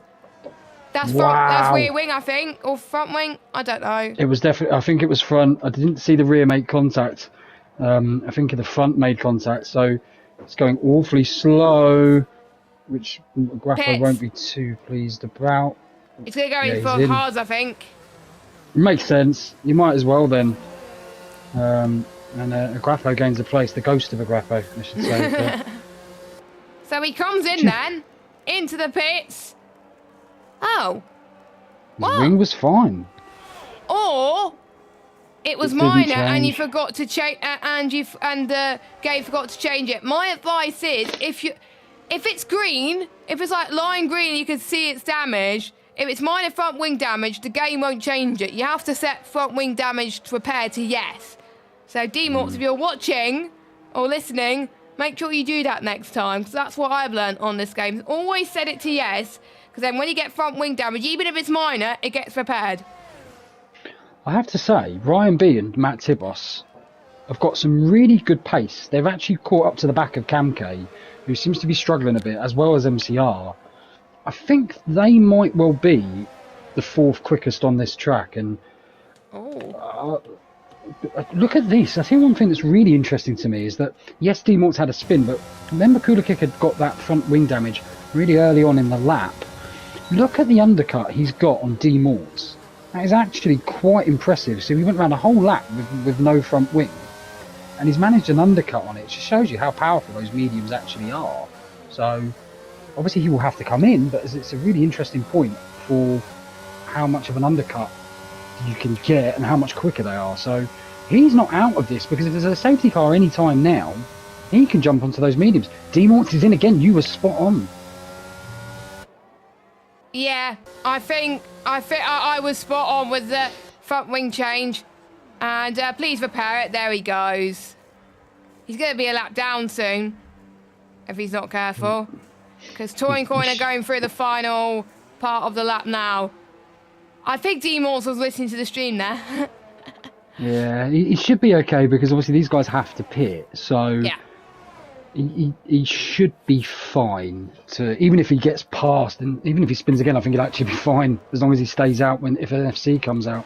S1: That's that's rear wing, I think, or front wing. I don't know.
S2: It was definitely. I think it was front. I didn't see the rear make contact. I think the front made contact. So it's going awfully slow, which Grappo won't be too pleased about.
S1: It's going to go in for hards, I think.
S2: Makes sense. You might as well then. And Grappo gains a place. The ghost of a Grappo, I should say.
S1: So he comes in then into the pits. Oh,
S2: his wing was fine.
S1: Or it was minor, and you forgot to change, and Gabe forgot to change it. My advice is, if it's green, if it's like line green, you can see it's damaged. If it's minor front wing damage, the game won't change it. You have to set front wing damage to repair to yes. So D-Morts, if you're watching or listening, make sure you do that next time, because that's what I've learned on this game. Always set it to yes, because then when you get front wing damage, even if it's minor, it gets repaired.
S2: I have to say, Ryan B and Matt Tibos have got some really good pace. They've actually caught up to the back of Camke, who seems to be struggling a bit, as well as MCR. I think they might well be the fourth quickest on this track. And look at this. I think one thing that's really interesting to me is that, yes, D-Mort's had a spin, but remember Cooler Kick had got that front wing damage really early on in the lap. Look at the undercut he's got on D-Mort's. That is actually quite impressive. So he went around a whole lap with no front wing, and he's managed an undercut on it. It just shows you how powerful those mediums actually are. So obviously he will have to come in, but it's a really interesting point for how much of an undercut you can get and how much quicker they are. So he's not out of this, because if there's a safety car any time now, he can jump onto those mediums. D-Morts is in again. You were spot on.
S1: Yeah, I think I was spot on with the front wing change. And please repair it. There he goes. He's going to be a lap down soon, if he's not careful. Because Touring Coin are going through the final part of the lap now. I think D-Morts was listening to the stream there.
S2: Yeah, he should be okay, because obviously these guys have to pit. So yeah. He should be fine. Even if he gets past, and even if he spins again, I think he'll actually be fine, as long as he stays out if an FC comes out.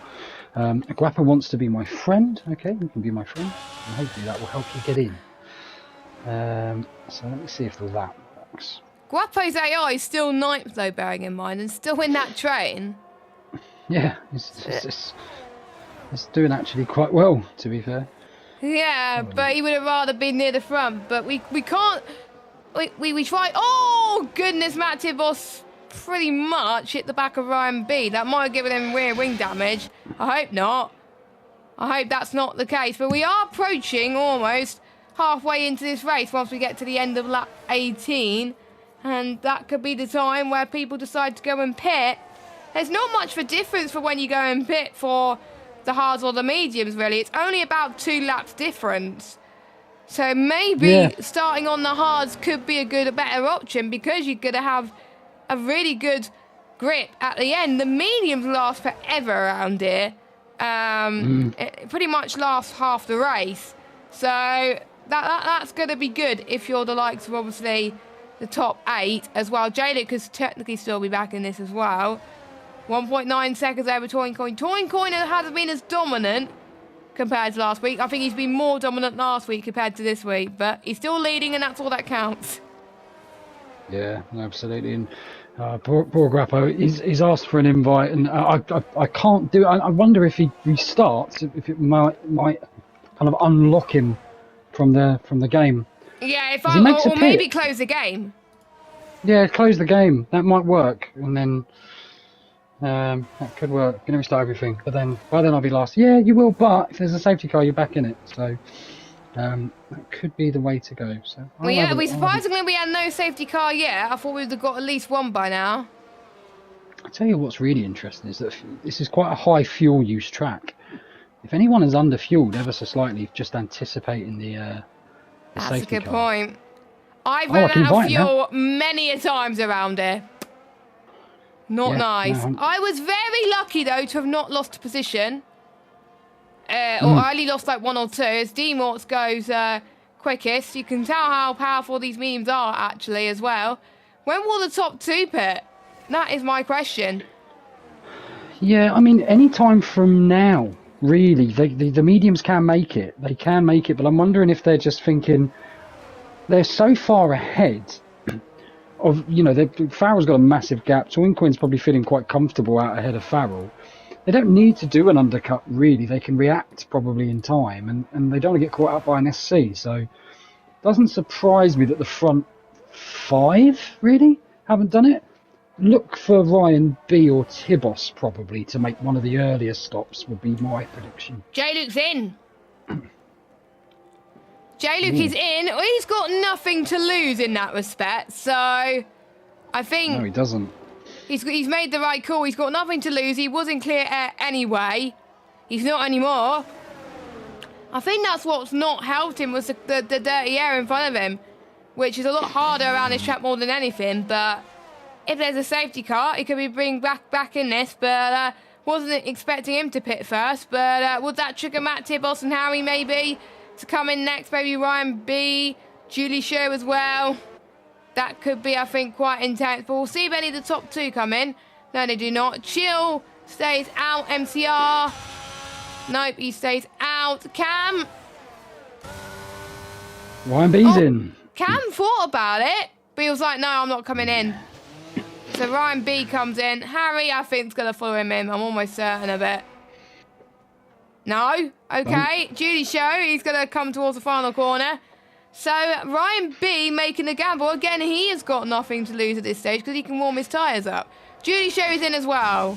S2: Guappa wants to be my friend. Okay, you can be my friend, and hopefully that will help you get in. So let me see if the lap works.
S1: Guapo's AI is still 9th though, bearing in mind, and still in that train.
S2: Yeah, it's doing actually quite well, to be fair.
S1: Yeah, but he would have rather been near the front. But we can't. We tried. Oh goodness, Matt Tibos pretty much hit the back of Ryan B. That might have given him rear wing damage. I hope not. I hope that's not the case. But we are approaching almost halfway into this race once we get to the end of lap 18. And that could be the time where people decide to go and pit. there's not much of a difference for when you go in pit for the hards or the mediums, really. It's only about 2 laps difference. So maybe starting on the hards could be a better option, because you're going to have a really good grip at the end. The mediums last forever around here. It pretty much lasts half the race. So that's going to be good if you're the likes of, obviously, the top 8 as well. J-Luke could technically still be back in this as well. 1.9 seconds over Toyn Coin. Toyn Coin hasn't been as dominant compared to last week. I think he's been more dominant last week compared to this week, but he's still leading, and that's all that counts.
S2: Yeah, absolutely. And poor Grappo, he's asked for an invite, and I can't do it. I wonder if he restarts, if it might kind of unlock him from the game.
S1: Yeah, or maybe close the game.
S2: Yeah, close the game. That might work, and then that could work. Going to restart everything, but then by then I'll be last. Yeah, you will, but if there's a safety car, you're back in it. So that could be the way to go. So
S1: surprisingly we had no safety car yet. I thought we'd have got at least one by now.
S2: I tell you what's really interesting is that this is quite a high fuel use track. If anyone is under fueled ever so slightly, just anticipating the
S1: that's
S2: safety
S1: a good
S2: car.
S1: point. I've run out of fuel many a times around here. Not nice. No, I was very lucky, though, to have not lost a position. Or I only lost like 1 or 2. As D-Morts goes quickest, you can tell how powerful these mediums are, actually, as well. When will the top 2 pit? That is my question.
S2: Yeah, I mean, any time from now, really. The mediums can make it. They can make it, but I'm wondering if they're just thinking they're so far ahead of, Farrell's got a massive gap. Twincoin's probably feeling quite comfortable out ahead of Farrell. They don't need to do an undercut, really. They can react probably in time, and they don't want to get caught up by an SC. So it doesn't surprise me that the front 5, really, haven't done it. Look for Ryan B or Tibos, probably, to make one of the earlier stops, would be my prediction.
S1: J-Luke's in. J-Luke is in. He's got nothing to lose in that respect, so I think...
S2: No, he doesn't.
S1: He's made the right call. He's got nothing to lose. He was in clear air anyway. He's not anymore. I think that's what's not helped him was the dirty air in front of him, which is a lot harder around this track more than anything, but if there's a safety car, he could be bring back in this, but wasn't expecting him to pit first, but would that trigger Matt Tibos and Harry maybe to come in next? Maybe Ryan B, Julie Show as well. That could be, I think, quite intense. But we'll see if any of the top 2 come in. No, they do not. Chill stays out. MCR. Nope, he stays out. Cam.
S2: Ryan B's in.
S1: Cam thought about it, but he was like, no, I'm not coming in. So Ryan B comes in. Harry, I think, is going to follow him in. I'm almost certain of it. No? Okay. Julie Show, he's going to come towards the final corner. So Ryan B making the gamble. Again, he has got nothing to lose at this stage because he can warm his tyres up. Julie Show is in as well.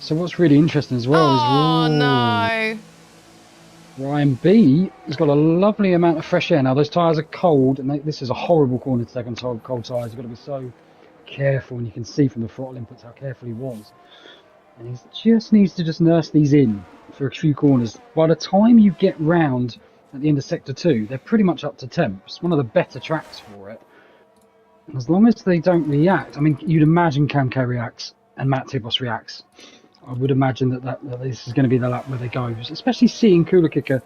S2: So what's really interesting as well is...
S1: no.
S2: Ryan B has got a lovely amount of fresh air. Now, those tyres are cold, and this is a horrible corner to take on cold tyres. You've got to be so careful, and you can see from the throttle inputs how careful he was. And he just needs to nurse these in for a few corners. By the time you get round at the end of Sector 2, they're pretty much up to temp. It's one of the better tracks for it. And as long as they don't react, I mean, you'd imagine Camco reacts and Matt Tibos reacts. I would imagine that this is going to be the lap where they go. Especially seeing Cooler Kicker,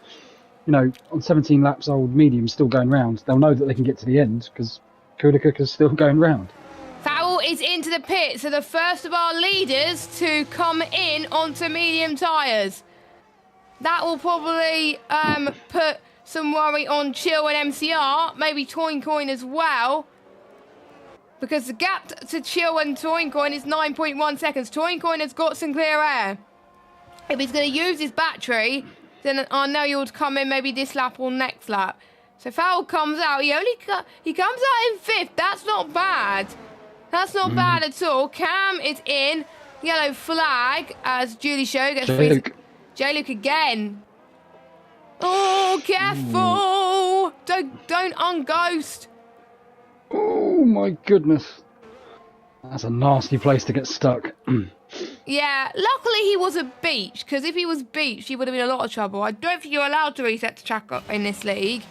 S2: on 17 laps old medium still going round. They'll know that they can get to the end because Cooler Kicker's still going round.
S1: Farrell is into the pit, so the first of our leaders to come in onto medium tyres. That will probably put some worry on Chill and MCR, maybe Toyn Coin as well. Because the gap to Chill and Toyn Coin is 9.1 seconds. Toyn Coin has got some clear air. If he's going to use his battery, then I know he would come in maybe this lap or next lap. So Farrell comes out. He comes out in 5th. That's not bad. That's not bad at all. Cam is in. Yellow flag as Julie Show gets free. J-Luke again. Oh, careful. Don't unghost.
S2: Oh, my goodness. That's a nasty place to get stuck.
S1: Yeah, luckily he wasn't beached, because if he was beached, he would have been in a lot of trouble. I don't think you're allowed to reset the track in this league.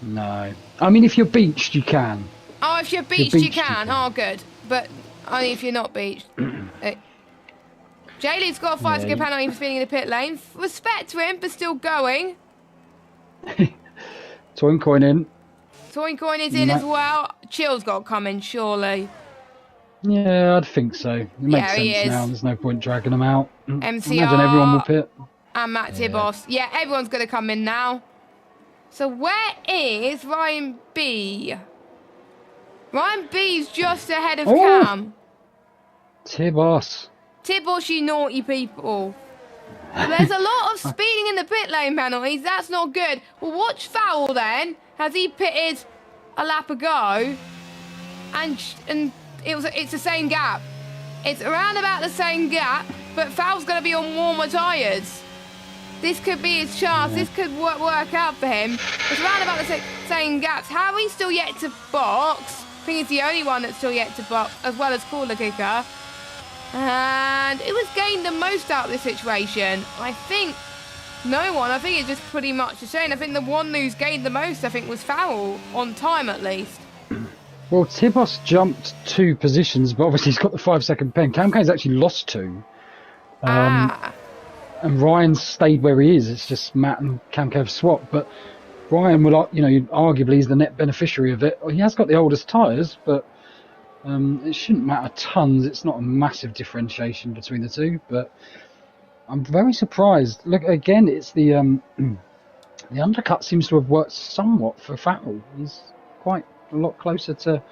S2: No. I mean, if you're beached, you can.
S1: Oh, if you're beached, you can. Oh, good. But only if you're not beached. Jaylee's got a 5-second penalty for spinning in the pit lane. Respect to him for still going.
S2: Toincoin in.
S1: Toincoin is in as well. Chill's got to come in, surely.
S2: Yeah, I'd think so. It makes sense now. There's no point dragging them out.
S1: MCR.
S2: Imagine everyone will pit.
S1: And Matt Tibos. Yeah, everyone's going to come in now. So where is Ryan B? Ryan B's just ahead of Cam.
S2: Tibos.
S1: Tibos, you naughty people. There's a lot of speeding in the pit lane penalties. That's not good. Well, watch Foul then. Has he pitted a lap ago? And it's the same gap. It's around about the same gap, but Foul's going to be on warmer tyres. This could be his chance. This could work out for him. It's around about the same gaps. Harry's still yet to box. I think he's the only one that's still yet to box, as well as Corner Kicker. And it was gained the most out of this situation. I think no one. I think it's just pretty much the same. I think the one who's gained the most, I think, was Foul, on time at least.
S2: Well, Tibos jumped 2 positions, but obviously he's got the 5-second pen. Cam Kane's actually lost 2. And Ryan stayed where he is. It's just Matt and Camkev swapped. But Ryan will, arguably is the net beneficiary of it. He has got the oldest tyres, but it shouldn't matter tons. It's not a massive differentiation between the two. But I'm very surprised. Look, again, it's the undercut seems to have worked somewhat for Fattle. He's quite a lot closer to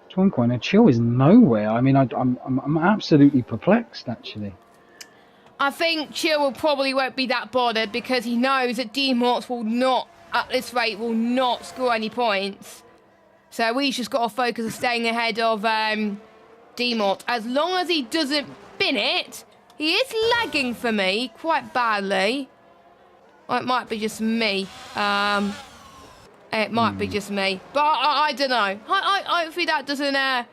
S2: Twincoin. And Chill is nowhere. I mean, I'm absolutely perplexed, actually.
S1: I think Chill probably won't be that bothered because he knows that D-Morts will not, at this rate, will not score any points. So he's just got to focus on staying ahead of D-Mort. As long as he doesn't bin it, he is lagging for me quite badly. Or it might be just me. It might be just me. But I don't know. Hopefully that doesn't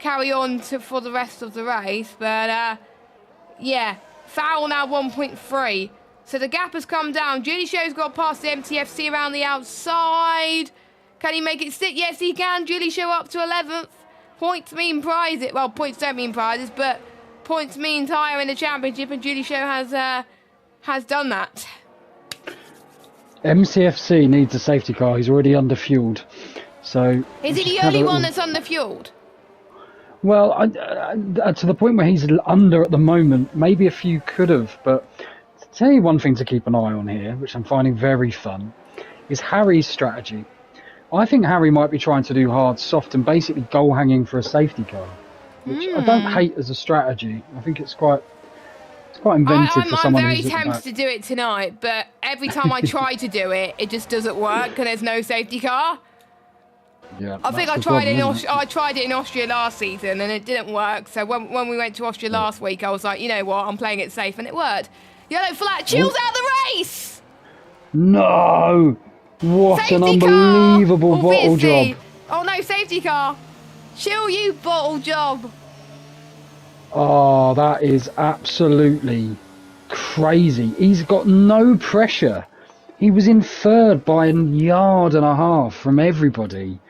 S1: carry on for the rest of the race. But yeah. Foul now 1.3. So the gap has come down. Julie Show's got past the MTFC around the outside. Can he make it stick? Yes, he can. Julie Show up to 11th. Points mean prizes. Well, points don't mean prizes, but points mean higher in the championship, and Julie Show has done that.
S2: MCFC needs a safety car. He's already underfueled. So
S1: is he the only one that's underfueled?
S2: Well, to the point where he's under at the moment, maybe a few could have, but to tell you one thing to keep an eye on here, which I'm finding very fun, is Harry's strategy. I think Harry might be trying to do hard, soft, and basically goal hanging for a safety car, which I don't hate as a strategy. I think it's quite inventive for someone who's
S1: I'm very tempted to do it tonight, but every time I try to do it, it just doesn't work because there's no safety car.
S2: Yeah,
S1: I think I tried it in Austria last season and it didn't work. So when we went to Austria last week, I was like, you know what, I'm playing it safe, and it worked. Yellow flag, Chill's out of the race.
S2: No, what safety an unbelievable bottle job!
S1: Oh no, safety car, Chill, you bottle job.
S2: Oh, that is absolutely crazy. He's got no pressure. He was in third by 1.5 yards from everybody.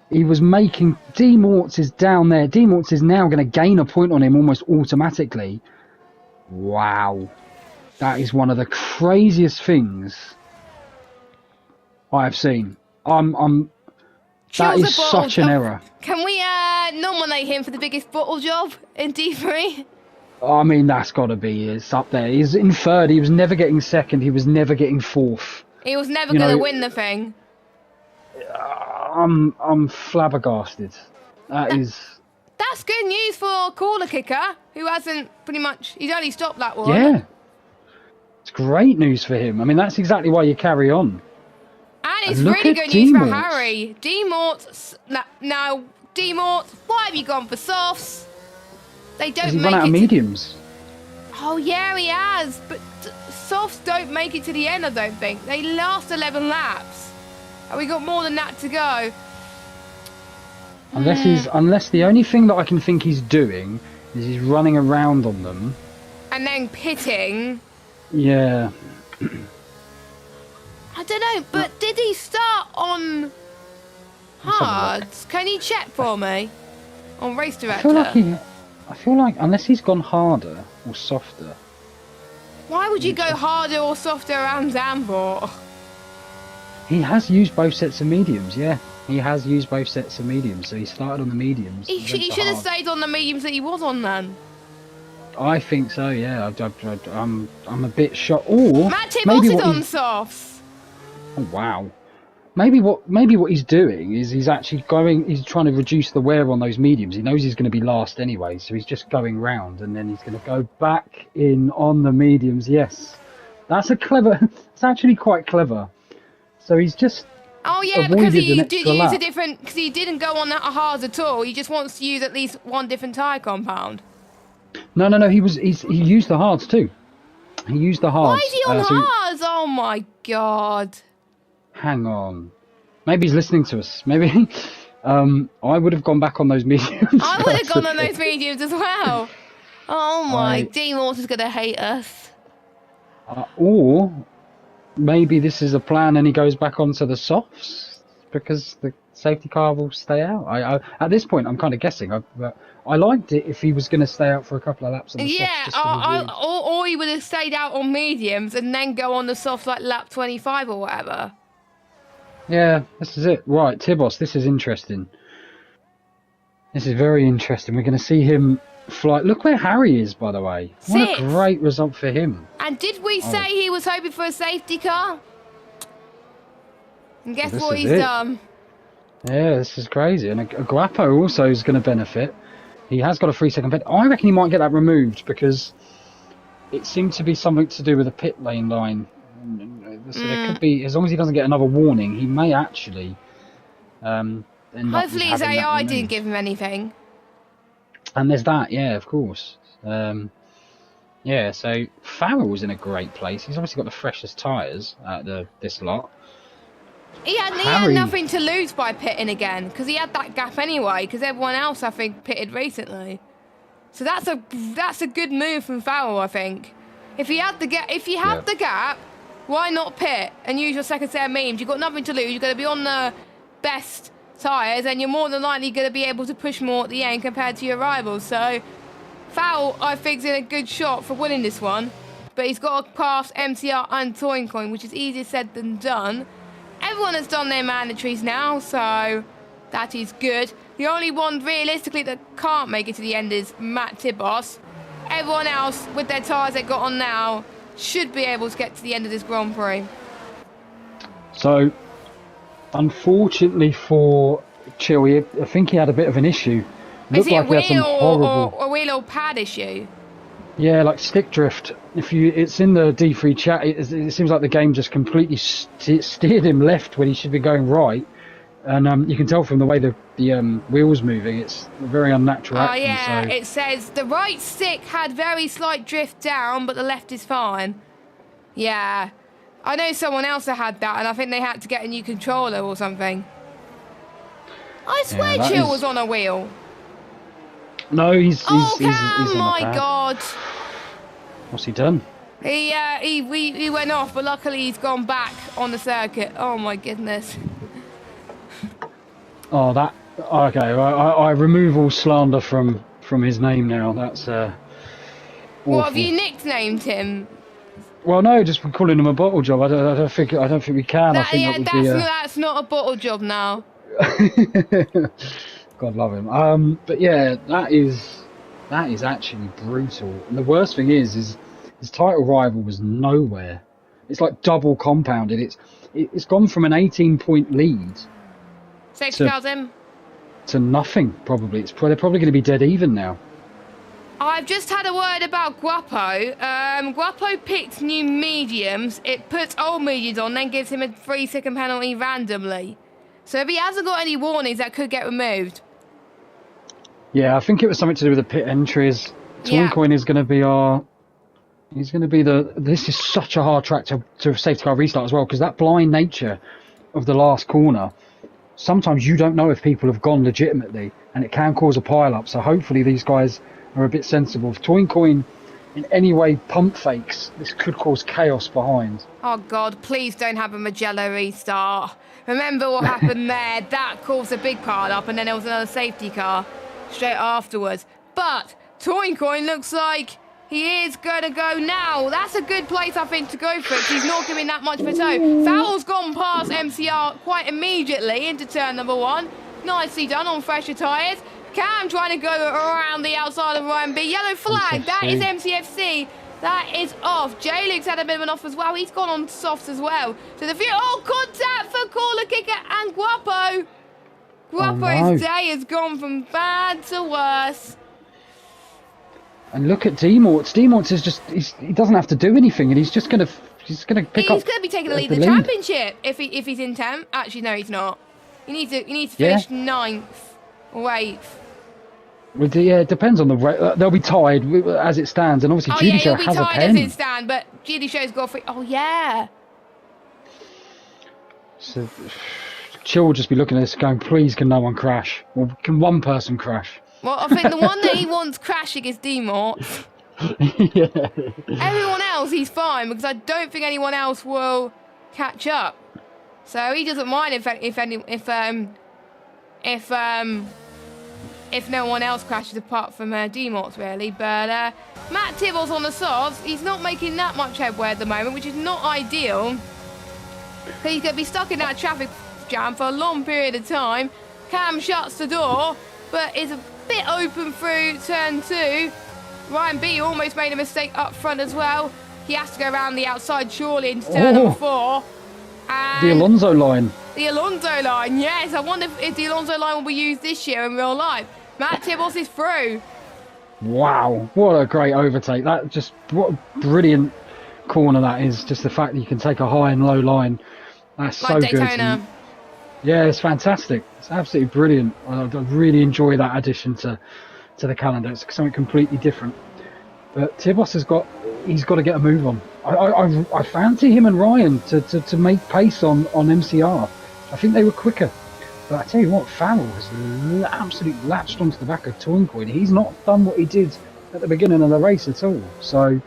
S2: He was making... D-Morts is down there. D-Morts is now going to gain a point on him almost automatically. Wow. That is one of the craziest things I have seen. That is such an error.
S1: Can we nominate him for the biggest bottle job in D3?
S2: I mean, that's got to be. It's up there. He's in third. He was never getting second. He was never getting fourth.
S1: He was never going to win the thing.
S2: I'm flabbergasted. That's
S1: good news for Corner Kicker, who hasn't pretty much... He's only stopped that one.
S2: Yeah. It's great news for him. I mean, that's exactly why you carry on.
S1: And it's really good news for Harry. D-Morts... Now, D-Morts, why have you gone for softs? They don't make it.
S2: He's run out of mediums.
S1: Oh, yeah, he has. But softs don't make it to the end, I don't think. They last 11 laps. And we got more than that to go.
S2: Unless the only thing that I can think he's doing is he's running around on them.
S1: And then pitting.
S2: Yeah.
S1: I don't know, but did he start on hards? Can you check for me? On race director.
S2: I feel like unless he's gone harder or softer.
S1: Why would you go harder or softer around Zandvoort?
S2: He has used both sets of mediums, yeah. He has used both sets of mediums, so he started on the mediums.
S1: He should have stayed on the mediums that he was on then.
S2: I think so, yeah. I'm a bit shocked. Or
S1: Matt Tibos
S2: maybe
S1: is on softs.
S2: Oh wow. Maybe what he's doing is he's trying to reduce the wear on those mediums. He knows he's going to be last anyway, so he's just going round and then he's going to go back in on the mediums. Yes, it's actually quite clever. So he's just
S1: because he did use
S2: lap.
S1: because he didn't go on that hard at all. He just wants to use at least one different tyre compound.
S2: No. He used the hards too. He used the hards.
S1: Why is he on hards? Oh my god.
S2: Hang on. Maybe he's listening to us. Maybe. I would have gone back on those mediums.
S1: I would have gone on those mediums as well. Oh my, Dean Water's going to hate us.
S2: Or maybe this is a plan and he goes back onto the softs because the safety car will stay out. At this point, I'm kind of guessing. I liked it if he was going to stay out for a couple of laps on the softs.
S1: Or he would have stayed out on mediums and then go on the softs like lap 25 or whatever.
S2: Yeah, this is it. Right, Tibos, this is interesting. This is very interesting. We're going to see him fly. Look where Harry is, by the way. What a great result for him.
S1: And did we say he was hoping for a safety car? And guess what he's done?
S2: Yeah, this is crazy. And Guapo also is going to benefit. He has got a 3-second bed. I reckon he might get that removed because it seemed to be something to do with the pit lane line. So there could be, as long as he doesn't get another warning, he may actually
S1: hopefully his AI didn't give him anything.
S2: And there's that, yeah, of course. Yeah, so Farrell's in a great place. He's obviously got the freshest tyres out of this lot.
S1: He had nothing to lose by pitting again because he had that gap anyway. Because everyone else, I think, pitted recently. So that's a good move from Farrell, I think. If you have the gap, why not pit and use your second set of mediums? You've got nothing to lose. You're going to be on the best tyres, and you're more than likely going to be able to push more at the end compared to your rivals. So Farrell, I think, is in a good shot for winning this one. But he's got to pass MCR and Toyn Coin, which is easier said than done. Everyone has done their mandatories now, so that is good. The only one realistically that can't make it to the end is Matt Tibos. Everyone else with their tyres they've got on now should be able to get to the end of this Grand Prix.
S2: So, unfortunately for Chill, I think he had a bit of an issue.
S1: Is it a wheel or a wheel or pad issue?
S2: Yeah, like stick drift. It's in the D3 chat. It seems like the game just completely steered him left when he should be going right, and you can tell from the way the wheels moving. It's a very unnatural action.
S1: Yeah,
S2: so.
S1: It says the right stick had very slight drift down, but the left is fine. Yeah, I know someone else that had that, and I think they had to get a new controller or something. I swear Chill was on a wheel.
S2: No, he's on
S1: my God.
S2: What's he done?
S1: He went off, but luckily he's gone back on the circuit. Oh my goodness.
S2: Oh, that. Okay, I remove all slander from his name now. That's
S1: What have you nicknamed him?
S2: Well, no, just calling him a bottle job. I don't think we can.
S1: That's not a bottle job now.
S2: God love him. But yeah, that is actually brutal. And the worst thing is his title rival was nowhere. It's like double compounded. It's gone from an 18-point lead.
S1: Safety car's in.
S2: To nothing, probably. They're probably going to be dead even now.
S1: I've just had a word about Guapo. Guapo picked new mediums. It puts old mediums on, then gives him a 3-second penalty randomly. So if he hasn't got any warnings, that could get removed.
S2: Yeah, I think it was something to do with the pit entries. Toyncoin is going to be this is such a hard track to safety car restart as well, because that blind nature of the last corner sometimes you don't know if people have gone legitimately, and it can cause a pile-up. So hopefully these guys are a bit sensible. If Toincoin in any way pump fakes, this could cause chaos behind.
S1: Oh God, please don't have a Magello restart. Remember what happened there? That caused a big pile up, and then there was another safety car straight afterwards. But Toincoin looks like he is going to go now. That's a good place, I think, to go for it. He's not giving that much for toe. Foul's gone past MCR quite immediately into turn number 1. Nicely done on fresher tyres. Cam trying to go around the outside of Ryan B. Yellow flag. MCFC. That is MCFC. That is off. J-Luke's had a bit of an off as well. He's gone on softs as well. So the contact for corner kicker and Guapo. Guapo's day has gone from bad to worse.
S2: And look at D-Morts. D-Morts is just, he doesn't have to do anything, and he's just going to pick up. He's
S1: going to be taking the lead in the championship if he's in 10th. Actually, no, he's not. He needs to finish 9th or 8th.
S2: Well, yeah, it depends on the rate. They'll be tied as it stands, and obviously Judy Show has a pen.
S1: He'll be tied as it stands, but Judy Show's got free. Oh yeah.
S2: So Chill will just be looking at this, going, "Please, can no one crash? Or can one person crash?"
S1: Well, I think the one that he wants crashing is D-Mort.
S2: Yeah.
S1: Everyone else, he's fine because I don't think anyone else will catch up. So he doesn't mind if no one else crashes apart from D-Morts, really. But Matt Tibbles on the softs, he's not making that much headway at the moment, which is not ideal. He's going to be stuck in that traffic jam for a long period of time. Cam shuts the door, but is a bit open through turn 2. Ryan B almost made a mistake up front as well. He has to go around the outside surely into turn number 4. And
S2: the Alonso line. The
S1: Alonso line, yes. I wonder if the Alonso line will be used this year in real life. Matt Tibbles is through.
S2: Wow, what a great overtake. What a brilliant corner that is. Just the fact that you can take a high and low line. That's like so Daytona. Good. Yeah, it's fantastic. It's absolutely brilliant. I really enjoy that addition to the calendar. It's something completely different. But Tibos he's got to get a move on. I fancy him and Ryan to make pace on MCR. I think they were quicker. But I tell you what, Farrell has absolutely latched onto the back of Toincoin. He's not done what he did at the beginning of the race at all. So,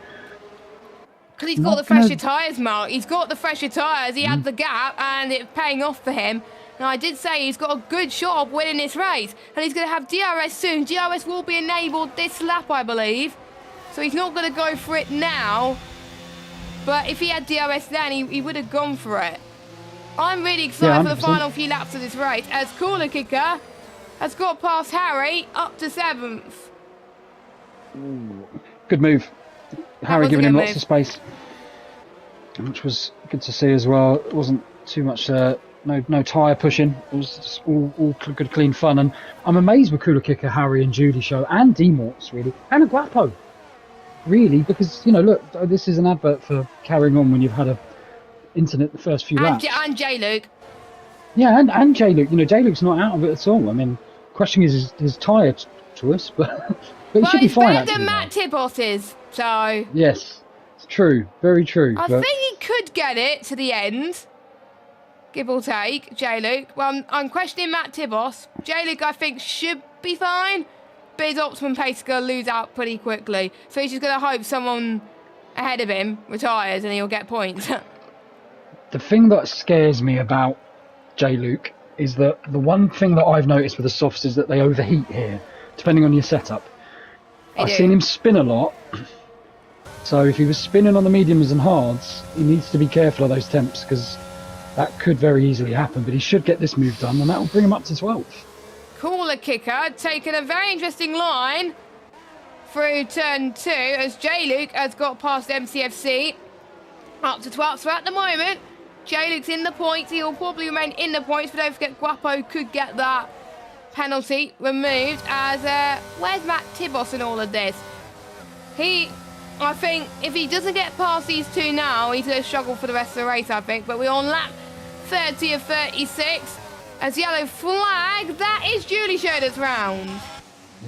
S1: because he's got the fresher tyres, Mark. He's got the fresher tyres. He had the gap, and it's paying off for him. Now, I did say he's got a good shot of winning this race, and he's going to have DRS soon. DRS will be enabled this lap, I believe. So he's not going to go for it now. But if he had DRS then, he would have gone for it. I'm really excited for the final few laps of this race, as Corner Kicker has got past Harry up to 7th.
S2: Ooh, good move. Harry giving him lots of space, which was good to see as well. It wasn't too much, no tyre pushing. It was just all good, clean fun. And I'm amazed with Cooler Kicker, Harry and Judy Show, and D-Morts, really, and a Guapo, really, because, look, this is an advert for carrying on when you've had a internet the first few laps.
S1: And J-Luke.
S2: Yeah, and J-Luke. J-Luke's not out of it at all. I mean, question is his tyre choice, but he should be fine.
S1: Well, it's better than Matt Tibos is, so...
S2: Yes, it's true. Very true.
S1: I think he could get it to the end, give or take, J-Luke. Well, I'm questioning Matt Tibos. J-Luke, I think, should be fine, but his optimum pace is going to lose out pretty quickly. So he's just going to hope someone ahead of him retires and he'll get points.
S2: The thing that scares me about J-Luke is that the one thing that I've noticed with the softs is that they overheat here, depending on your setup. I've seen him spin a lot, so if he was spinning on the mediums and hards, he needs to be careful of those temps, because that could very easily happen, but he should get this move done, and that will bring him up to 12th.
S1: Corner Kicker taking a very interesting line through turn 2, as J-Luke has got past MCFC up to 12th. So at the moment, J-Luke's in the points. He'll probably remain in the points, but don't forget Guapo could get that penalty removed. As where's Matt Tibos in all of this? I think if he doesn't get past these two now, he's going to struggle for the rest of the race, I think. But we're on lap 30 of 36. As yellow flag, that is Julie Schroeder's round.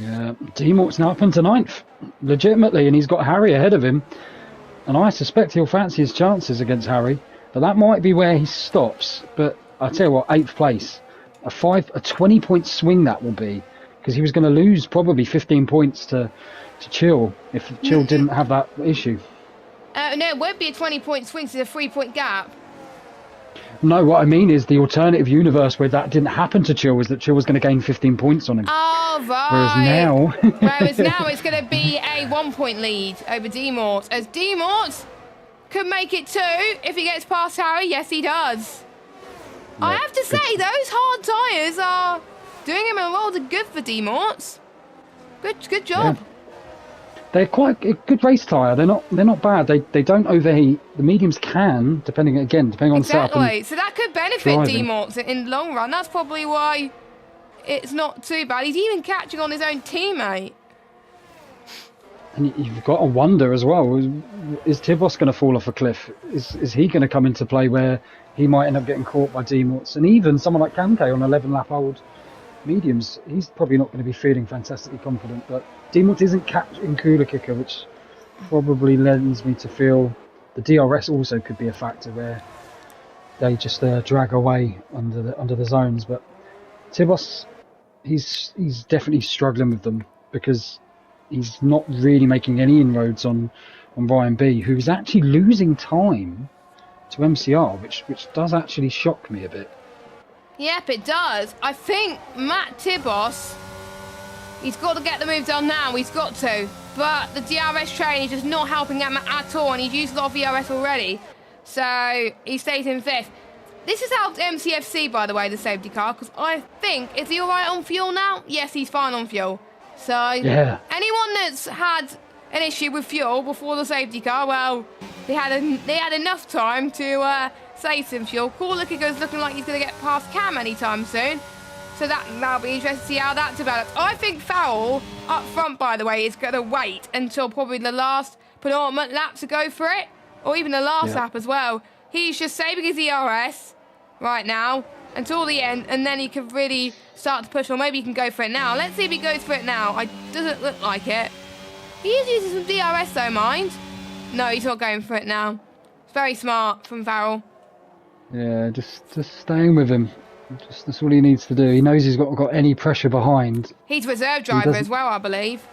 S2: Yeah, D-Mort's now up into 9th, legitimately, and he's got Harry ahead of him. And I suspect he'll fancy his chances against Harry. But that might be where he stops. But I tell you what, 8th place. a 20-point swing that will be, because he was going to lose probably 15 points to Chill if Chill didn't have that issue.
S1: No, it won't be a 20-point swing, it's a 3-point gap.
S2: No, what I mean is the alternative universe where that didn't happen to Chill was that Chill was going to gain 15 points on him.
S1: Oh, right. Whereas now it's going to be a 1-point lead over D-Mort, as D-Mort could make it 2 if he gets past Harry. Yes, he does. Yeah, I have to say, those hard tyres are doing him a world of good for D-Mort. Good job.
S2: Yeah. They're quite a good race tyre. They're not bad. They don't overheat. The mediums can, depending on setup.
S1: Exactly. So that could benefit D-Mort in the long run. That's probably why it's not too bad. He's even catching on his own teammate.
S2: And you've got to wonder as well, is Tibos going to fall off a cliff? Is he going to come into play where he might end up getting caught by D-Morts? And even someone like Kamke on 11-lap old mediums, he's probably not going to be feeling fantastically confident. But D-Mort isn't catching Cooler Kicker, which probably lends me to feel the DRS also could be a factor where they just drag away under the zones. But Tibos, he's definitely struggling with them because he's not really making any inroads on Ryan B, who's actually losing time to MCR, which does actually shock me a bit.
S1: Yep, it does. I think Matt Tibos, he's got to get the move done now. He's got to. But the DRS train is just not helping him at all, and he's used a lot of VRS already. So he stays in 5th. This has helped MCFC, by the way, the safety car, because I think, is he all right on fuel now? Yes, he's fine on fuel. So yeah. Anyone that's had an issue with fuel before the safety car, well, they had enough time to save some fuel. Cooler Kicker's looking like he's going to get past Cam anytime soon. So that'll be interesting to see how that develops. I think Farrell, up front, by the way, is going to wait until probably the last penultimate lap to go for it, or even the last lap as well. He's just saving his ERS right now until the end, and then he can really start to push, or maybe he can go for it now. Let's see if he goes for it now. It doesn't look like it. He is using some DRS though, mind. No, he's not going for it now. It's very smart from Farrell.
S2: Yeah, just staying with him. That's all he needs to do. He knows he's got any pressure behind.
S1: He's reserve driver as well, I believe.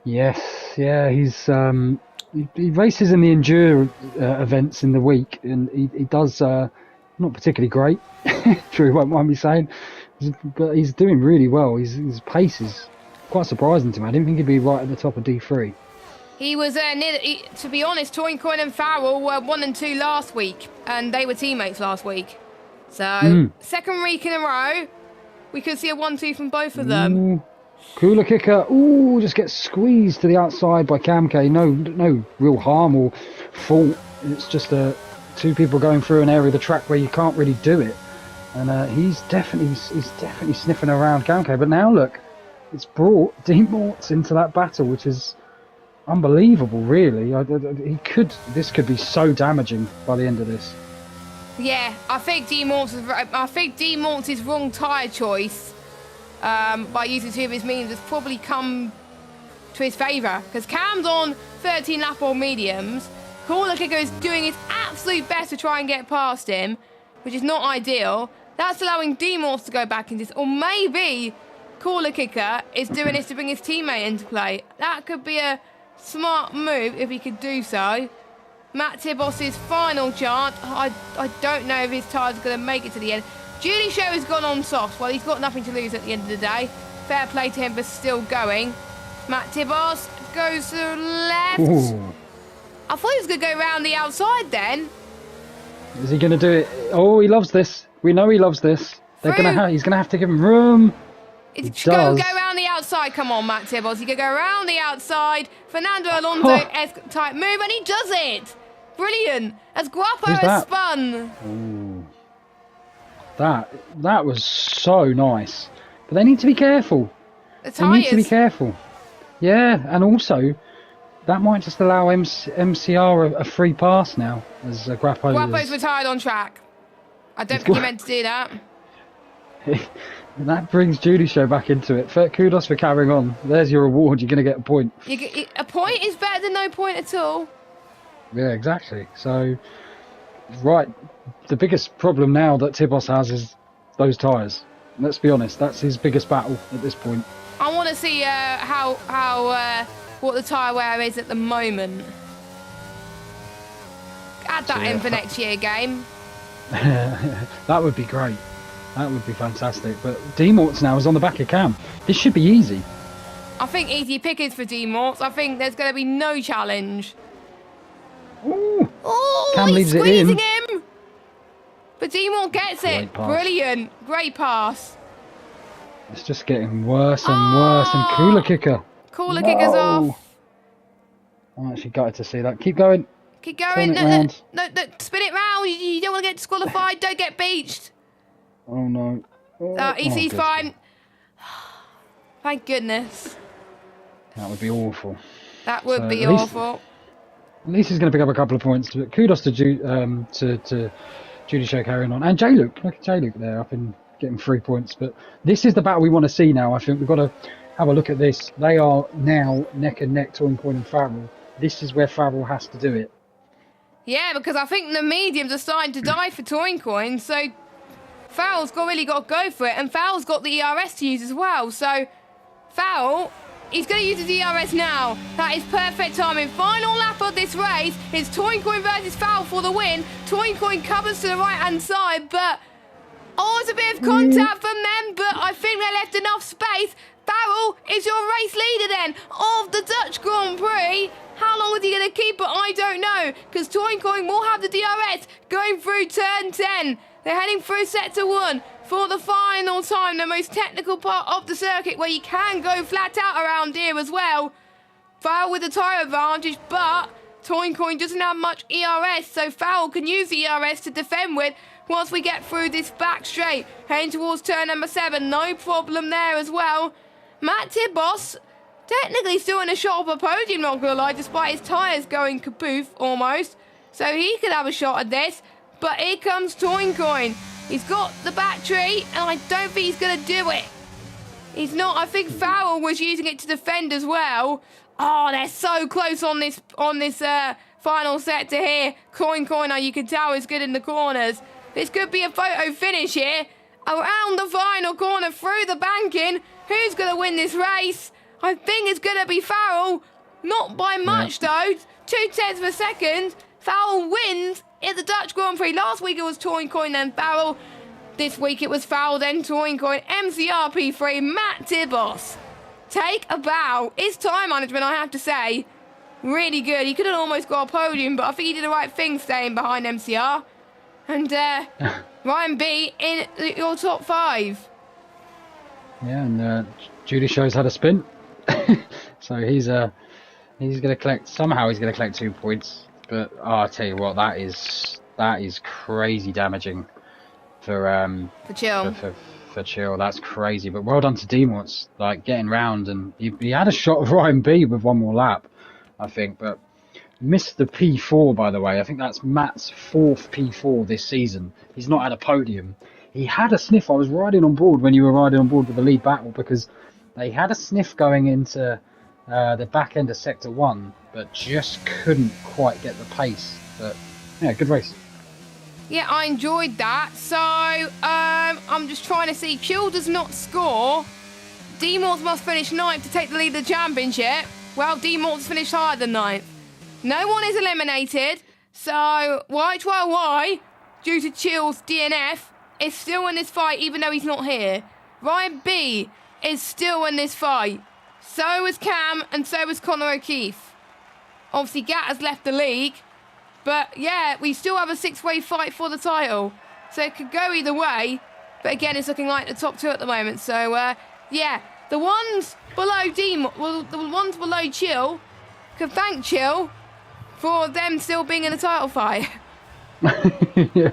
S2: Yes, yeah, he's he races in the enduro events in the week, and he does not particularly great. Sure, he won't mind me saying, but he's doing really well. His pace is quite surprising to me. I didn't think he'd be right at the top of D3.
S1: He was to be honest, Toyncoin and Farrell were 1 and 2 last week, and they were teammates last week. So second week in a row, we could see a 1-2 from both of them.
S2: Ooh. Cooler Kicker, just gets squeezed to the outside by Kamke. No real harm or fault. It's just two people going through an area of the track where you can't really do it. And he's definitely sniffing around Kamke. But now look, it's brought D-Morts into that battle, which is unbelievable, really. This could be so damaging by the end of this.
S1: Yeah, I think D-Morts' wrong tyre choice by using 2 of his mediums has probably come to his favour, because Cam's on 13 lap old mediums. Cooler Kicker is doing his absolute best to try and get past him, which is not ideal. That's allowing D-Morts to go back into this, or maybe Cooler Kicker is doing this to bring his teammate into play. That could be a smart move if he could do so. Matt Tibos' final chance. I don't know if his tyres are going to make it to the end. Julie Show has gone on soft. Well, he's got nothing to lose at the end of the day. Fair play to him, but still going. Matt Tibos goes to the left.
S2: Ooh.
S1: I thought he was going to go around the outside then.
S2: Is he going to do it? Oh, he loves this. We know he loves this. He's going to have to give him room.
S1: Go around the outside. Come on, Matt Tibos. You can go around the outside. Fernando Alonso-esque type move, and he does it. Brilliant. As Guapo has spun.
S2: Ooh. That was so nice. But they need to be careful. They need to be careful. Yeah, and also, that might just allow MCR a free pass now, as
S1: Guapo's retired on track. I don't think he meant to do that.
S2: That brings Judy Show back into it. Kudos for carrying on. There's your reward. You're going to get a point.
S1: A point is better than no point at all.
S2: Yeah, exactly. So, right, the biggest problem now that Tibos has is those tyres. Let's be honest, that's his biggest battle at this point.
S1: I want to see what the tyre wear is at the moment. Add that in for next year game.
S2: That would be great. That would be fantastic. But D-Morts now is on the back of Cam. This should be easy.
S1: I think easy pickings for D-Morts. I think there's going to be no challenge.
S2: Ooh.
S1: Oh,
S2: Cam
S1: he's
S2: leaves it
S1: squeezing
S2: in.
S1: him. But D-Mort gets it. Brilliant. Great pass.
S2: It's just getting worse and worse. And cooler kicker.
S1: Cooler kicker's off.
S2: I'm actually gutted to see that. Keep going.
S1: Keep going.
S2: No,
S1: spin it round. You don't want to get disqualified. Don't get beached.
S2: Oh, no.
S1: He's fine. Thank goodness.
S2: That would be awful.
S1: That would be awful.
S2: At least he's going to pick up a couple of points. But kudos to Judy Show carrying on. And J-Luke. Look at J-Luke there. I've been getting 3 points. But this is the battle we want to see now. I think we've got to have a look at this. They are now neck and neck, Toyncoin and Farrell. This is where Farrell has to do it.
S1: Yeah, because I think the mediums are starting to die for Toyncoin. So Farrell's really got to go for it. And Farrell's got the ERS to use as well. So Farrell, he's going to use his ERS now. That is perfect timing. Final lap of this race is Toyncoin versus Farrell for the win. Toyncoin covers to the right-hand side, but it's a bit of contact from them, but I think they left enough space. Farrell is your race leader then of the Dutch Grand Prix. How long is he going to keep it? I don't know, because Toyncoin will have the DRS going through turn 10. They're heading through sector 1 for the final time, the most technical part of the circuit where you can go flat out around here as well. Farrell with the tyre advantage, but Toyncoin doesn't have much ERS, so Farrell can use the ERS to defend with once we get through this back straight. Heading towards turn number 7, no problem there as well. Matt Tibos, technically still in a shot of a podium, not gonna lie, despite his tyres going kapoof almost. So he could have a shot at this, but here comes Toyncoin. He's got the battery, and I don't think he's gonna do it. He's not. I think Farrell was using it to defend as well. Oh, they're so close on this final sector here. Toyncoin, you can tell, is good in the corners. This could be a photo finish here. Around the final corner, through the banking. Who's going to win this race? I think it's going to be Farrell. Not by much, though. 0.2 of a second. Farrell wins in the Dutch Grand Prix. Last week it was Toyncoin, then Farrell. This week it was Farrell, then Toyncoin. MCR P3, Matt Tibos. Take a bow. His time management, I have to say, really good. He could have almost got a podium, but I think he did the right thing staying behind MCR. And Ryan B in your top 5.
S2: Yeah, and Judy Show's had a spin. So he's going to collect, somehow he's going to collect 2 points. But I'll tell you what, that is crazy damaging for
S1: Chill.
S2: For Chill. That's crazy. But well done to D-Morts, like getting round, and he had a shot of Ryan B with one more lap, I think, but missed the P4, by the way. I think that's Matt's 4th P4 this season. He's not had a podium. He had a sniff. I was riding on board when you were riding on board with the lead battle, because they had a sniff going into the back end of Sector 1, but just couldn't quite get the pace. But yeah, good race.
S1: Yeah, I enjoyed that. So I'm just trying to see. Chill does not score. D-Morts must finish 9th to take the lead of the championship. Well, D-Morts finished higher than 9th. No one is eliminated. So YYY, due to Chill's DNF, is still in this fight even though he's not here. Ryan B is still in this fight. So is Cam, and so is Connor O'Keefe. Obviously, Gat has left the league. But yeah, we still have a 6-way fight for the title. So it could go either way. But again, it's looking like the top 2 at the moment. So yeah, the ones below the ones below Chill can thank Chill for them still being in the title fight.
S2: Yeah,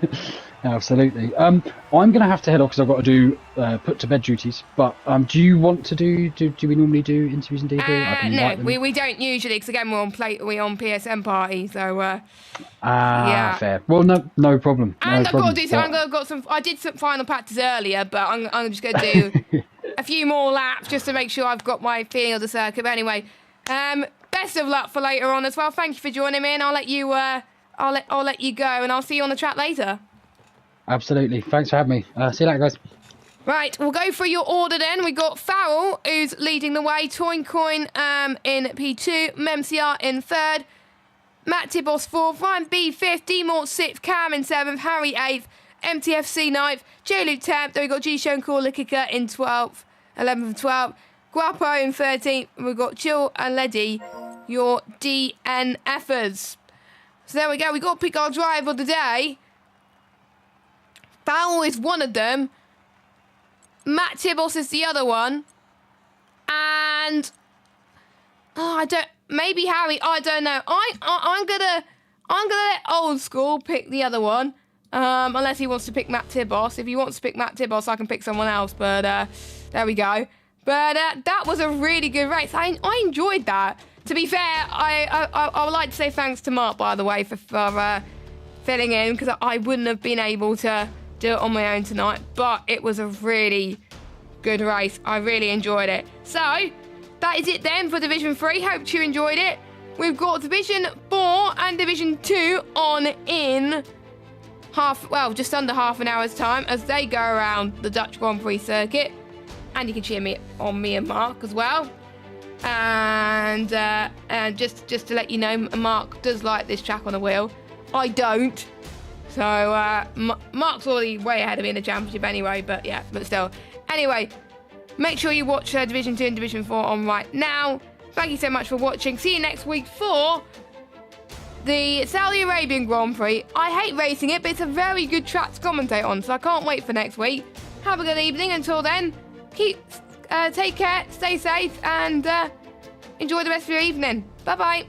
S2: absolutely. I'm going to have to head off because I've got to do put to bed duties. But do you want to do we normally do interviews and DB?
S1: No, we don't usually, because again we're on PSN party, so
S2: yeah, fair. Well, no problem.
S1: And I've got to do I did some final practice earlier, but I'm just going to do a few more laps just to make sure I've got my feeling of the circuit. But anyway, best of luck for later on as well. Thank you for joining me, and I'll let you I'll let you go, and I'll see you on the track later.
S2: Absolutely. Thanks for having me. See you later, guys.
S1: Right, we'll go through your order then. We got Farrell, who's leading the way. Toincoin in P2. MemCR in 3rd. Matt Tibos 4th. Ryan B 5th. D-Mort 6th. Cam in 7th. Harry 8th. MTFC 9th. J-Luke 10th. Then we got G-Shown Caller Kicker in 12th. 11th and 12th. Guapo in 13th. And we've got Chill and Leddy, your DNFers. So there we go. We got to pick our driver of the day. Farrell is one of them. Matt Tibos is the other one. And maybe Harry, I don't know. I'm gonna let Old School pick the other one. Unless he wants to pick Matt Tibos. If he wants to pick Matt Tibos, I can pick someone else. But there we go. But that was a really good race. I enjoyed that. To be fair, I would like to say thanks to Mark, by the way, for filling in, because I wouldn't have been able to do it on my own tonight. But it was a really good race. I really enjoyed it. So that is it then for Division 3. Hope you enjoyed it. We've got Division 4 and Division 2 on in just under half an hour's time as they go around the Dutch Grand Prix circuit. And you can cheer me on me and Mark as well. And just to let you know, Mark does like this track on the wheel. I don't. So Mark's already way ahead of me in the championship anyway, but still. Anyway, make sure you watch Division 2 and Division 4 on right now. Thank you so much for watching. See you next week for the Saudi Arabian Grand Prix. I hate racing it, but it's a very good track to commentate on, so I can't wait for next week. Have a good evening. Until then, take care, stay safe, and enjoy the rest of your evening. Bye-bye.